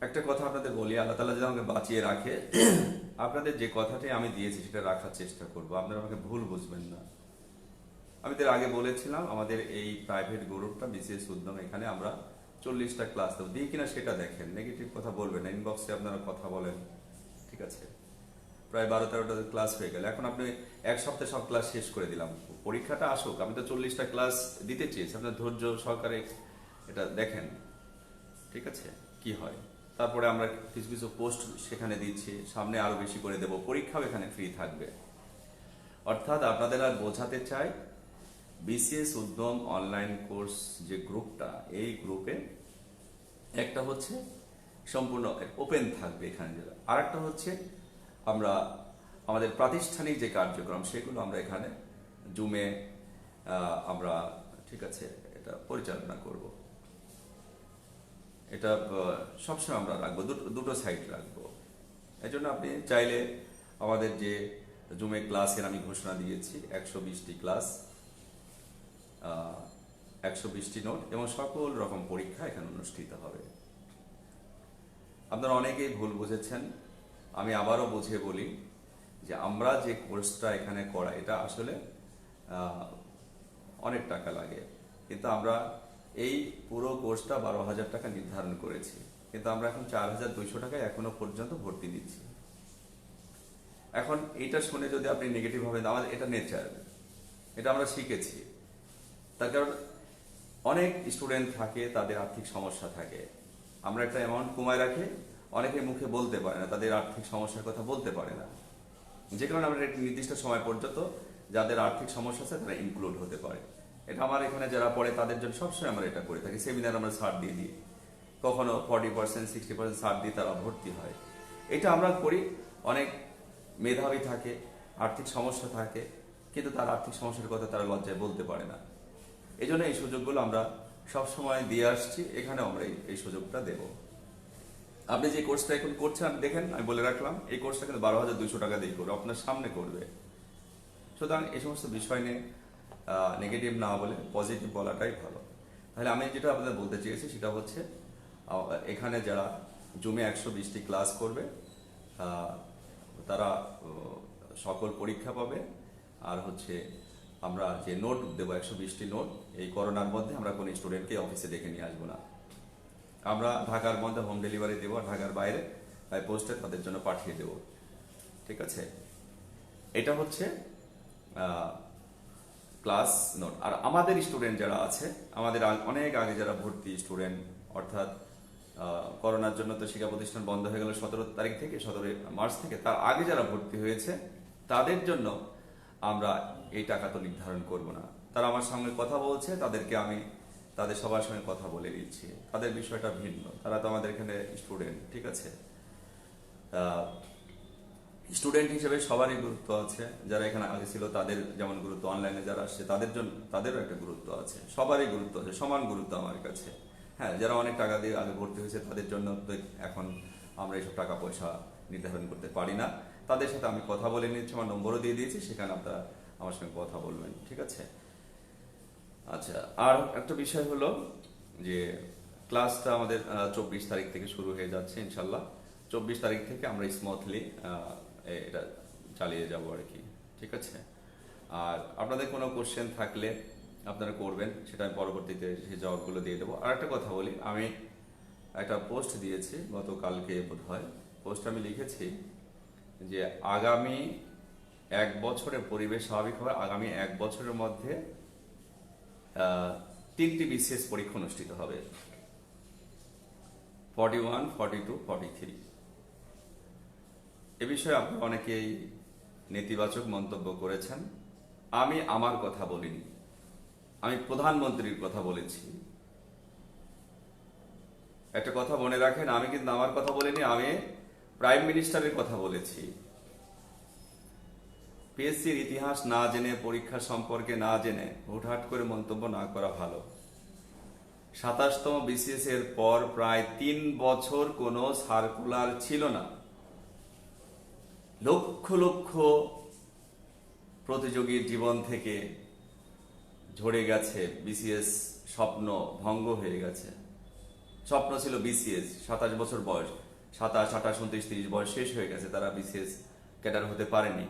একটা কথা আপনাদের বলি, আল্লাহ তাআলা যদি আমাকে বাঁচিয়ে রাখে, আপনাদের যে কথাটি আমি দিয়েছি সেটা রাখার চেষ্টা করব, আপনারা আমাকে ভুল বুঝবেন না। আমি এর আগে বলেছিলাম আমাদের এই প্রাইভেট গ্রুপটা বিসিএস উদ্যম, এখানে আমরা 40টা ক্লাস দেবো, দিই কিনা সেটা দেখেন, নেগেটিভ কথা বলবেন না, ইনবক্সে আপনারা কথা বলেন, ঠিক আছে। প্রায় 12-13টা ক্লাস হয়ে গেল, এখন আপনি এক সপ্তাহে সব ক্লাস শেষ করে দিলাম, পরীক্ষাটা আসুক, আমি তো 40টা ক্লাস দিতে চেয়েছি, আপনার ধৈর্য সহকারে এটা দেখেন, ঠিক আছে, কি হয়। তারপরে আমরা কিছু কিছু পোস্ট সেখানে দিচ্ছি, সামনে আরো বেশি করে দেব, পরীক্ষাও এখানে ফ্রি থাকবে। অর্থাৎ আপনাদের আর বোঝাতে চাই, বিসিএস উদ্যম অনলাইন কোর্স যে গ্রুপটা, এই গ্রুপে একটা হচ্ছে সম্পূর্ণ ওপেন থাকবে এখানে, আর একটা হচ্ছে আমরা আমাদের প্রাতিষ্ঠানিক যে কার্যক্রম সেগুলো আমরা এখানে জুমে আমরা, ঠিক আছে, এটা পরিচালনা করব। এটা সবসময় আমরা রাখবো, দুটো সাইট রাখবো। এই জন্য আপনি চাইলে আমাদের যে জুমে ক্লাসের আমি ঘোষণা দিয়েছি, 120টি ক্লাস, 120টি নোট এবং সকল রকম পরীক্ষা এখানে অনুষ্ঠিত হবে। আপনারা অনেকেই ভুল বুঝেছেন, আমি আবারও বুঝিয়ে বলি যে আমরা যে কোর্সটা এখানে করা, এটা আসলে অনেক টাকা লাগে, কিন্তু আমরা এই পুরো কোর্সটা 12,000 টাকা নির্ধারণ করেছি, কিন্তু আমরা এখন 4,200 টাকায় এখনো পর্যন্ত ভর্তি দিচ্ছি। এখন এটা শুনে যদি আপনি নেগেটিভ ভাবেন, আমাদের এটা নেচার, এটা আমরা শিখেছি। তার কারণ অনেক স্টুডেন্ট থাকে, তাদের আর্থিক সমস্যা থাকে, আমরা একটা অ্যামাউন্ট কমায় রাখি, অনেকে মুখে বলতে পারে না, তাদের আর্থিক সমস্যার কথা বলতে পারে না, যে কারণে আমরা একটি নির্দিষ্ট সময় পর্যন্ত যাদের আর্থিক সমস্যা আছে তারা ইনক্লুড হতে পারে। এটা আমার এখানে যারা পড়ে তাদের জন্য সবসময় আমরা এটা করে থাকি, সেমিনার আমরা ছাড় দিয়ে দিই, কখনো 40%, 60% ছাড় দিয়ে তারা ভর্তি হয়। এটা আমরা করি, অনেক মেধাবী থাকে, আর্থিক সমস্যা থাকে, কিন্তু তার আর্থিক সমস্যার কথা তারা লজ্জায় বলতে পারে না। এই জন্য এই সুযোগগুলো আমরা সবসময় দিয়ে আসছি, এখানেও আমরা এই সুযোগটা দেব। আপনি যে কোর্সটা এখন করছেন, আপনি দেখেন, আমি বলে রাখলাম এই কোর্সটা কিন্তু 12,200 টাকা দিয়ে করবে, আপনার সামনে করবে। সুতরাং এই সমস্ত বিষয় নিয়ে নেগেটিভ না বলে পজিটিভ বলাটাই ভালো। তাহলে আমি যেটা আপনাদের বলতে চেয়েছি সেটা হচ্ছে, এখানে যারা জুমে 120টি ক্লাস করবে তারা সকল পরীক্ষা পাবে, আর হচ্ছে আমরা যে নোট দেবো 120টি নোট, এই করোনার মধ্যে আমরা কোনো স্টুডেন্টকে অফিসে ডেকে নিয়ে আসবো না, আমরা ঢাকার মধ্যে হোম ডেলিভারি দেবো, ঢাকার বাইরে বাই পোস্টে তাদের জন্য পাঠিয়ে দেবো। ঠিক আছে, এটা হচ্ছে ক্লাস নোট। আর আমাদের স্টুডেন্ট যারা আছে, আমাদের অনেক আগে যারা ভর্তি স্টুডেন্ট, অর্থাৎ করোনার জন্য তো শিক্ষা প্রতিষ্ঠান বন্ধ হয়ে গেল 17 তারিখ থেকে, 17 মার্চ থেকে, তার আগে যারা ভর্তি হয়েছে তাদের জন্য আমরা এই টাকা তো নির্ধারণ করব না। তারা আমার সঙ্গে কথা বলছে, তাদেরকে আমি তাদের সবার সঙ্গে কথা বলে দিচ্ছি। তাদের বিষয়টা ভিন্ন, তারা তো আমাদের এখানে স্টুডেন্ট, ঠিক আছে। স্টুডেন্ট হিসেবে সবারই গুরুত্ব আছে, যারা এখানে আগে ছিল তাদের যেমন গুরুত্ব, অনলাইনে যারা আসছে তাদের জন্য তাদেরও একটা গুরুত্ব আছে, সবারই গুরুত্ব আছে, সমান গুরুত্ব আমার কাছে। হ্যাঁ, যারা অনেক টাকা দিয়ে আগে ভর্তি হয়েছে তাদের জন্য তো এখন আমরা এইসব টাকা পয়সা নির্ধারণ করতে পারি না। তাদের সাথে আমি কথা বলে নিচ্ছি, আমার নম্বরও দিয়ে দিয়েছি, সেখানে আপনারা আমার সঙ্গে কথা বলবেন, ঠিক আছে। আচ্ছা, আর একটা বিষয় হলো যে ক্লাসটা আমাদের 24 তারিখ থেকে শুরু হয়ে যাচ্ছে ইনশাল্লাহ। 24 তারিখ থেকে আমরা স্মুথলি এটা চালিয়ে যাব আর কি, ঠিক আছে। আর আপনাদের কোনো কোশ্চেন থাকলে আপনারা করবেন, সেটা আমি পরবর্তীতে সেই জবাবগুলো দিয়ে দেবো। আর একটা কথা বলি, আমি একটা পোস্ট দিয়েছি গতকালকে বোধ হয়, পোস্ট আমি লিখেছি যে আগামী 1 বছরে পরিবেশ স্বাভাবিক হবে, আগামী 1 বছরের মধ্যে 3টি বিসিএস পরীক্ষা অনুষ্ঠিত হবে, 41, 42, 43। এ বিষয়ে আপনারা অনেকেই নেতিবাচক মন্তব্য করেছেন। আমি আমার কথা বলিনি, আমি প্রধানমন্ত্রীর কথা বলেছি। একটা কথা মনে রাখেন, আমি কিন্তু আমার কথা বলিনি, আমি প্রাইম মিনিস্টারের কথা বলেছি। পিএসসির ইতিহাস না জেনে, পরীক্ষা সম্পর্কে না জেনে হুটহাট করে মন্তব্য না করা ভালো। 27তম বিসিএস এর পর প্রায় 3 বছর কোনো সার্কুলার ছিল না। লক্ষ লক্ষ প্রতিযোগীর জীবন থেকে ঝরে গেছে বিসিএস, স্বপ্ন ভঙ্গ হয়ে গেছে। স্বপ্ন ছিল বিসিএস, 27 বছর বয়স, 27, 28, 29, 30 বয়স শেষ হয়ে গেছে, তারা বিসিএস ক্যাডার হতে পারেনি।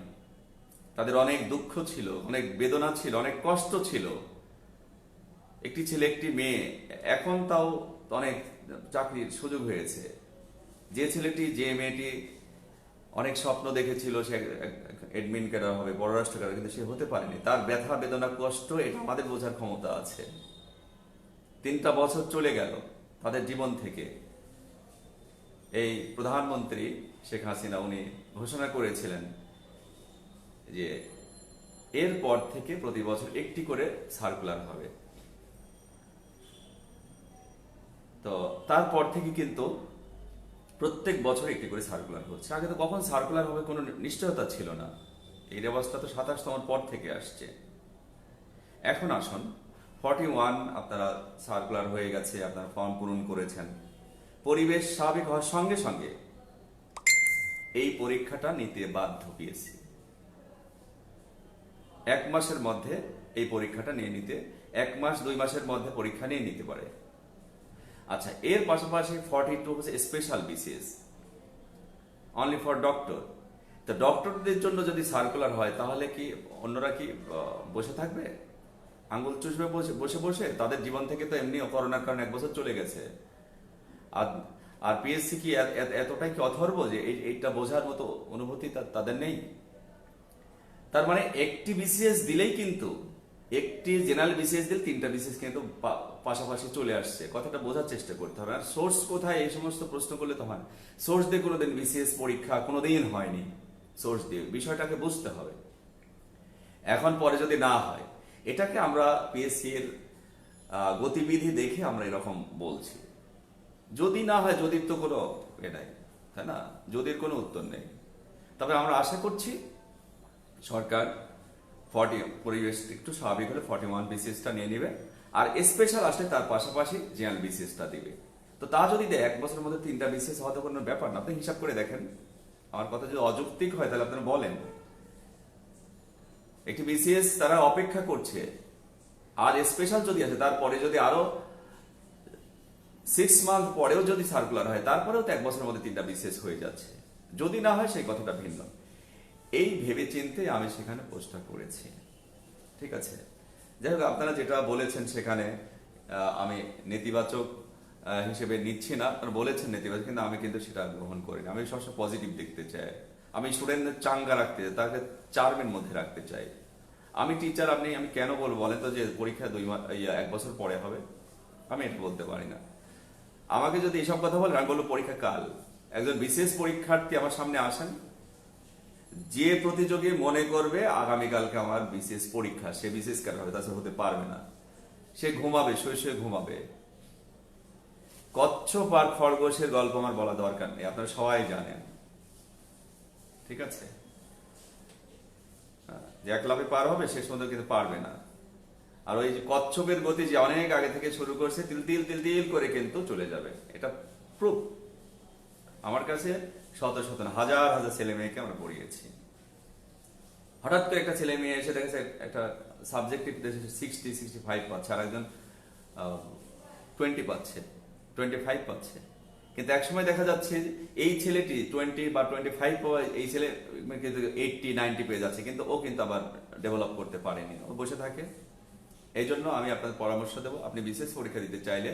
তাদের অনেক দুঃখ ছিল, অনেক বেদনা ছিল, অনেক কষ্ট ছিল। একটি ছেলে একটি মেয়ে, এখন তাও অনেক চাকরির সুযোগ হয়েছে। যে ছেলেটি, যে মেয়েটি অনেক স্বপ্ন দেখেছিল সে এডমিন ক্যাডার হবে, পররাষ্ট্র ক্যাডার, কিন্তু সে হতে পারেনি, তার ব্যথা বেদনা কষ্ট এটা আমাদের বোঝার ক্ষমতা আছে। 3টা বছর চলে গেল তাদের জীবন থেকে। এই প্রধানমন্ত্রী শেখ হাসিনা উনি ঘোষণা করেছিলেন যে এরপর থেকে প্রতি বছর একটি করে সার্কুলার হবে। তো তারপর থেকে কিন্তু প্রত্যেক বছর একটি করে সার্কুলার হচ্ছে। আগে তো কখন সার্কুলার হবে কোনো নিশ্চয়তা ছিল না। এই ব্যবস্থা তো 27তম পর থেকে আসছে। এখন আসুন, 41 আপনারা সার্কুলার হয়ে গেছে, আপনারা ফর্ম পূরণ করেছেন। পরিবেশ স্বাভাবিক হওয়ার সঙ্গে সঙ্গে এই পরীক্ষাটা নিতে বাধ্য পিএসসি। 1 মাসের মধ্যে এই পরীক্ষাটা নিয়ে নিতে, 1 মাস 2 মাসের মধ্যে পরীক্ষা নিয়ে নিতে পারে। আচ্ছা, এর পাশাপাশি 42 হচ্ছে special BCS, only for doctor. তো ডক্টরদের জন্য যদি সার্কুলার হয় তাহলে কি অন্যরা কি বসে থাকবে, আঙ্গুল চুষবে বসে বসে? তাদের জীবন থেকে তো এমনি করোনার কারণে 1 বছর চলে গেছে। আর পিএসসি কি এতটাই কি অথর্ব যে এইটা বোঝার মতো অনুভূতি তাদের নেই? তার মানে একটি বিসিএস দিলেই কিন্তু, একটি জেনারেল বিসিএস দিলে 3টা বিসিএস কিন্তু পাশাপাশি চলে আসছে। কথাটা বোঝার চেষ্টা করতে হবে। আর সোর্স কোথায়, এই সমস্ত প্রশ্ন করলে তো হয়। সোর্স দিয়ে কোনোদিন বিসিএস পরীক্ষা কোনোদিন হয়নি। সোর্স দিয়ে বিষয়টাকে বুঝতে হবে। এখন পরে যদি না হয়, এটাকে আমরা পিএসসি এর গতিবিধি দেখে আমরা এরকম বলছি। যদি না হয়, যদির তো কোনো নাই, তাই না? যদির কোনো উত্তর নেই। তবে আমরা আশা করছি সরকার পরিবেশ একটু স্বাভাবিক হলে 41 বিসিএসটা নিয়ে নেবে, আর স্পেশাল আসলে তার পাশাপাশি জেনারেল বিসিএসটা দিবে। তো তা যদি দেয়, 1 বছরের মধ্যে 3টা বিসিএস হওয়া তো কোনো ব্যাপার না। আপনি হিসাব করে দেখেন, আমার কথা যদি অযৌক্তিক হয় তাহলে আপনারা বলেন। একটি বিসিএস তারা অপেক্ষা করছে, আর স্পেশাল যদি আছে তারপরে যদি আরো 6 মান্থ পরেও যদি সার্কুলার হয়, তারপরেও তো 1 বছরের মধ্যে 3টা বিসিএস হয়ে যাচ্ছে। যদি না হয় সেই কথাটা ভিন্ন। এই ভেবে চিন্তে আমি সেখানে পোস্টটা করেছি, ঠিক আছে। যাই হোক, আপনারা যেটা বলেছেন সেখানে আমি নেতিবাচক হিসেবে নিচ্ছি না। আপনারা বলেছেন নেতিবাচক, কিন্তু আমি কিন্তু সেটা গ্রহণ করিনি। আমি সবসময় পজিটিভ দেখতে চাই। আমি স্টুডেন্টদের চাঙ্গা রাখতে চাই, তাকে চার্মের মধ্যে রাখতে চাই। আমি টিচার, আমি কেন বলবো বলেন তো যে পরীক্ষা 1 বছর পরে হবে? আমি এটা বলতে পারি না। আমাকে যদি এসব কথা বলেন, আমি বলবো পরীক্ষা কাল। একজন বিশেষ পরীক্ষার্থী আমার সামনে আসেন, যে প্রতিযোগী মনে করবে আগামীকালকে আমার বিশেষ পরীক্ষা, সে বিশেষ কার হবে, তাছাড়া হতে পারবে না। সে ঘুমাবে, শুয়ে শুয়ে ঘুমাবে। কচ্ছপ আর খরগোশের গল্প আমার বলা দরকার নেই, আপনারা সবাই জানেন। ঠিক আছে, যে এক লাফে পার হবে শেষ পর্যন্ত কিন্তু পারবে না। আর ওই যে কচ্ছপের গতি যে অনেক আগে থেকে শুরু করছে, তিল তিল তিল তিল করে কিন্তু চলে যাবে, এটা প্রুফ। আমার কাছে শত শত না, হাজার হাজার ছেলে মেয়েকে আমরা পড়িয়েছি। হঠাৎ করে একটা ছেলে মেয়ে এসে দেখেছে একটা সাবজেক্টিভ 60-65 পাচ্ছে, আর একজন 20 পাচ্ছে, 25 পাচ্ছে। কিন্তু একসময় দেখা যাচ্ছে এই ছেলেটি 20 বা 25 পাওয়া এই ছেলে কিন্তু 80-90 পেয়ে যাচ্ছে, কিন্তু ও কিন্তু আবার ডেভেলপ করতে পারেনি, ও বসে থাকে। এই জন্য আমি আপনাদের পরামর্শ দেবো, আপনি বিশেষ পরীক্ষা দিতে চাইলে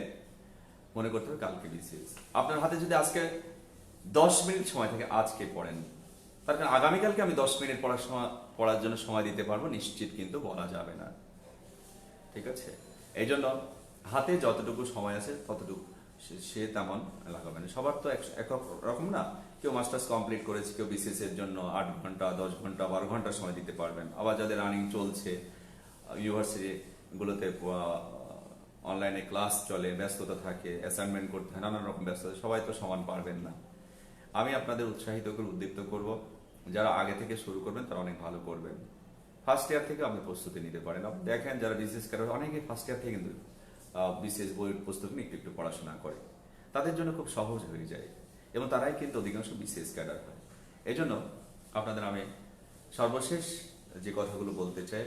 মনে করতে হবে কালকে বিশেষ। আপনার হাতে যদি আজকে 10 মিনিট সময় থাকে, আজকে পড়েন। তার কারণ আগামীকালকে আমি 10 মিনিট পড়ার জন্য সময় দিতে পারবো নিশ্চিত কিন্তু বলা যাবে না। ঠিক আছে, এই জন্য হাতে যতটুকু সময় আছে ততটুকু সে তেমন লাগাবে না। সবার তো এক রকম না। কেউ মাস্টার্স কমপ্লিট করেছে, কেউ বিসিএস এর জন্য 8 ঘন্টা, 10 ঘন্টা, 12 ঘন্টা সময় দিতে পারবেন। আবার যাদের রানিং চলছে, ইউনিভার্সিটি গুলোতে অনলাইনে ক্লাস চলে, ব্যস্ততা থাকে, অ্যাসাইনমেন্ট করতে হয়, নানান রকম ব্যস্ততা, সবাই তো সমান পারবেন না। আমি আপনাদের উৎসাহিত করে উদ্দীপ্ত করব, যারা আগে থেকে শুরু করবেন তারা অনেক ভালো করবেন। ফার্স্ট ইয়ার থেকে আপনি প্রস্তুতি নিতে পারেন। আপনি দেখেন যারা বিসিএস করে, অনেকে ফার্স্ট ইয়ার থেকে কিন্তু বিসিএস বইয়ের প্রস্তুতি নিয়ে একটু একটু পড়াশোনা করে, তাদের জন্য খুব সহজ হয়ে যায় এবং তারাই কিন্তু অধিকাংশ বিসিএস ক্যাডার হয়। এই জন্য আপনাদের আমি সর্বশেষ যে কথাগুলো বলতে চাই,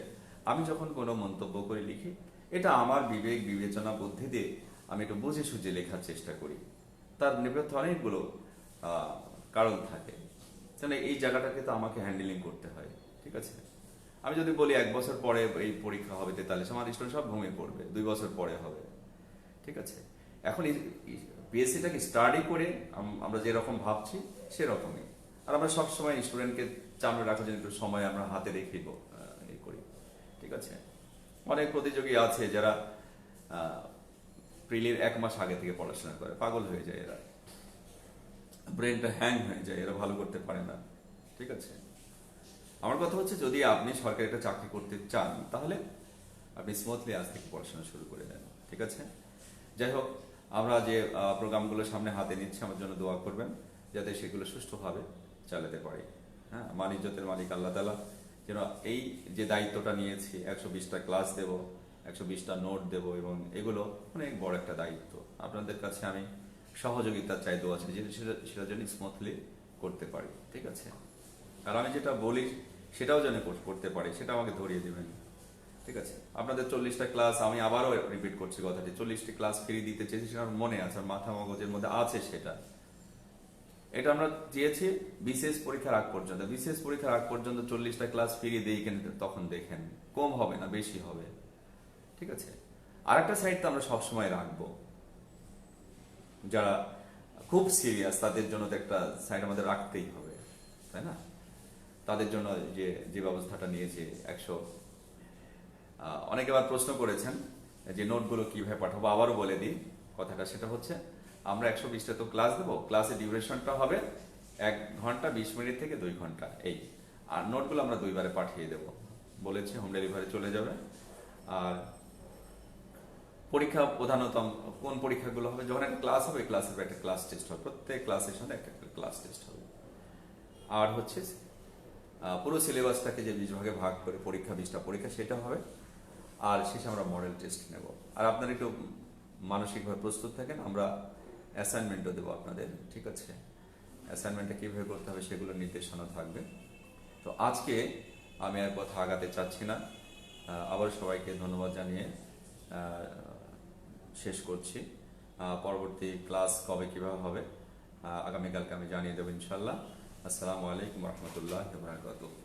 আমি যখন কোনো মন্তব্য করে লিখি, এটা আমার বিবেক বিবেচনা বুদ্ধি দিয়ে আমি একটু বুঝে সুঝে লেখার চেষ্টা করি। তার নেপথ্যে অনেকগুলো কারণ থাকে, তাহলে এই জায়গাটাকে তো আমাকে হ্যান্ডেলিং করতে হয়। ঠিক আছে, আমি যদি বলি 1 বছর পরে এই পরীক্ষা হবে, তাহলে আমার স্টুডেন্ট সব ঘুমিয়ে পড়বে, 2 বছর পরে হবে। ঠিক আছে, এখন পিএসসিটাকে স্টাডি করে আমরা যেরকম ভাবছি সেরকমই। আর আমরা সবসময় স্টুডেন্টকে চামড়ে রাখার জন্য একটু সময় আমরা হাতে রেখে করি। ঠিক আছে, অনেক প্রতিযোগী আছে যারা প্রিলির 1 মাস আগে থেকে পড়াশোনা করে, পাগল হয়ে যায় এরা, ব্রেনটা হ্যাং হয়ে যায়, এরা ভালো করতে পারে না। ঠিক আছে, আমার কথা হচ্ছে যদি আপনি সরকারি একটা চাকরি করতে চান, তাহলে আপনি স্মুথলি আজ থেকে পড়াশোনা শুরু করে দেন। ঠিক আছে, যাই হোক, আমরা যে প্রোগ্রামগুলো সামনে হাতে নিচ্ছি, আমার জন্য দোয়া করবেন যাতে সেগুলো সুষ্ঠুভাবে চালাতে পারি। হ্যাঁ, মানিজ্যতের মালিক আল্লাহ তাআলা যেন এই যে দায়িত্বটা নিয়েছি, 120টা ক্লাস দেব, 120টা নোট দেব, এবং এগুলো অনেক বড় একটা দায়িত্ব। আপনাদের কাছে আমি সহযোগিতা চাই, দোয়া চাই, সেটা যেন স্মুথলি করতে পারি। ঠিক আছে, আর আমি যেটা বলি সেটাও যেন করতে পারি, সেটা আমাকে ধরিয়ে দেবেন। ঠিক আছে, আপনাদের 40টা ক্লাস, আমি আবারও রিপিট করছি কথাটি, 40টি ক্লাস ফ্রি দিতে চেয়েছি, সেটা আমার মনে আছে, মাথা মগজের মধ্যে আছে সেটা। এটা আমরা চেয়েছি বিশেষ পরীক্ষার আগ পর্যন্ত। বিশেষ পরীক্ষার আগ পর্যন্ত 40টা ক্লাস ফ্রি দিই, কিন্তু তখন দেখেন কম হবে না, বেশি হবে। ঠিক আছে, আর একটা সাইড তো আমরা সবসময় রাখবো, যারা খুব সিরিয়াস তাদের জন্য তো একটা সাইড আমাদের রাখতেই হবে, তাই না? তাদের জন্য যে ব্যবস্থাটা নিয়েছে 100, অনেকে আবার প্রশ্ন করেছেন যে নোটগুলো কিভাবে পাঠাবো, আবারও বলে দিই কথাটা। সেটা হচ্ছে আমরা 120টা তো ক্লাস দেবো, ক্লাসের ডিউরেশনটা হবে 1 ঘন্টা 20 মিনিট থেকে 2 ঘন্টা, এই। আর নোটগুলো আমরা 2 বারে পাঠিয়ে দেবো বলেছি, হোম ডেলিভারি চলে যাবে। আর পরীক্ষা প্রধানত কোন পরীক্ষাগুলো হবে, যখন একটা ক্লাস হবে ক্লাসের একটা ক্লাস টেস্ট হবে, প্রত্যেক ক্লাসের সাথে একটা ক্লাস টেস্ট হবে। আর হচ্ছে পুরো সিলেবাসটাকে যে 20 ভাগে ভাগ করে পরীক্ষা, 20টা পরীক্ষা, সেটা হবে। আর শেষে আমরা মডেল টেস্ট নেব। আর আপনারা একটু মানসিকভাবে প্রস্তুত থাকেন, আমরা অ্যাসাইনমেন্টও দেবো আপনাদের। ঠিক আছে, অ্যাসাইনমেন্টটা কীভাবে করতে হবে সেগুলোর নির্দেশনা থাকবে। তো আজকে আমি আর কথা আগাতে চাচ্ছি না, আবার সবাইকে ধন্যবাদ জানিয়ে শেষ করছি। পরবর্তী ক্লাস কবে কিভাবে হবে আগামীকালকে আমি জানিয়ে দেবো ইনশাল্লাহ। আসসালামু আলাইকুম রহমতুল্লাহ বারাকাতুহু।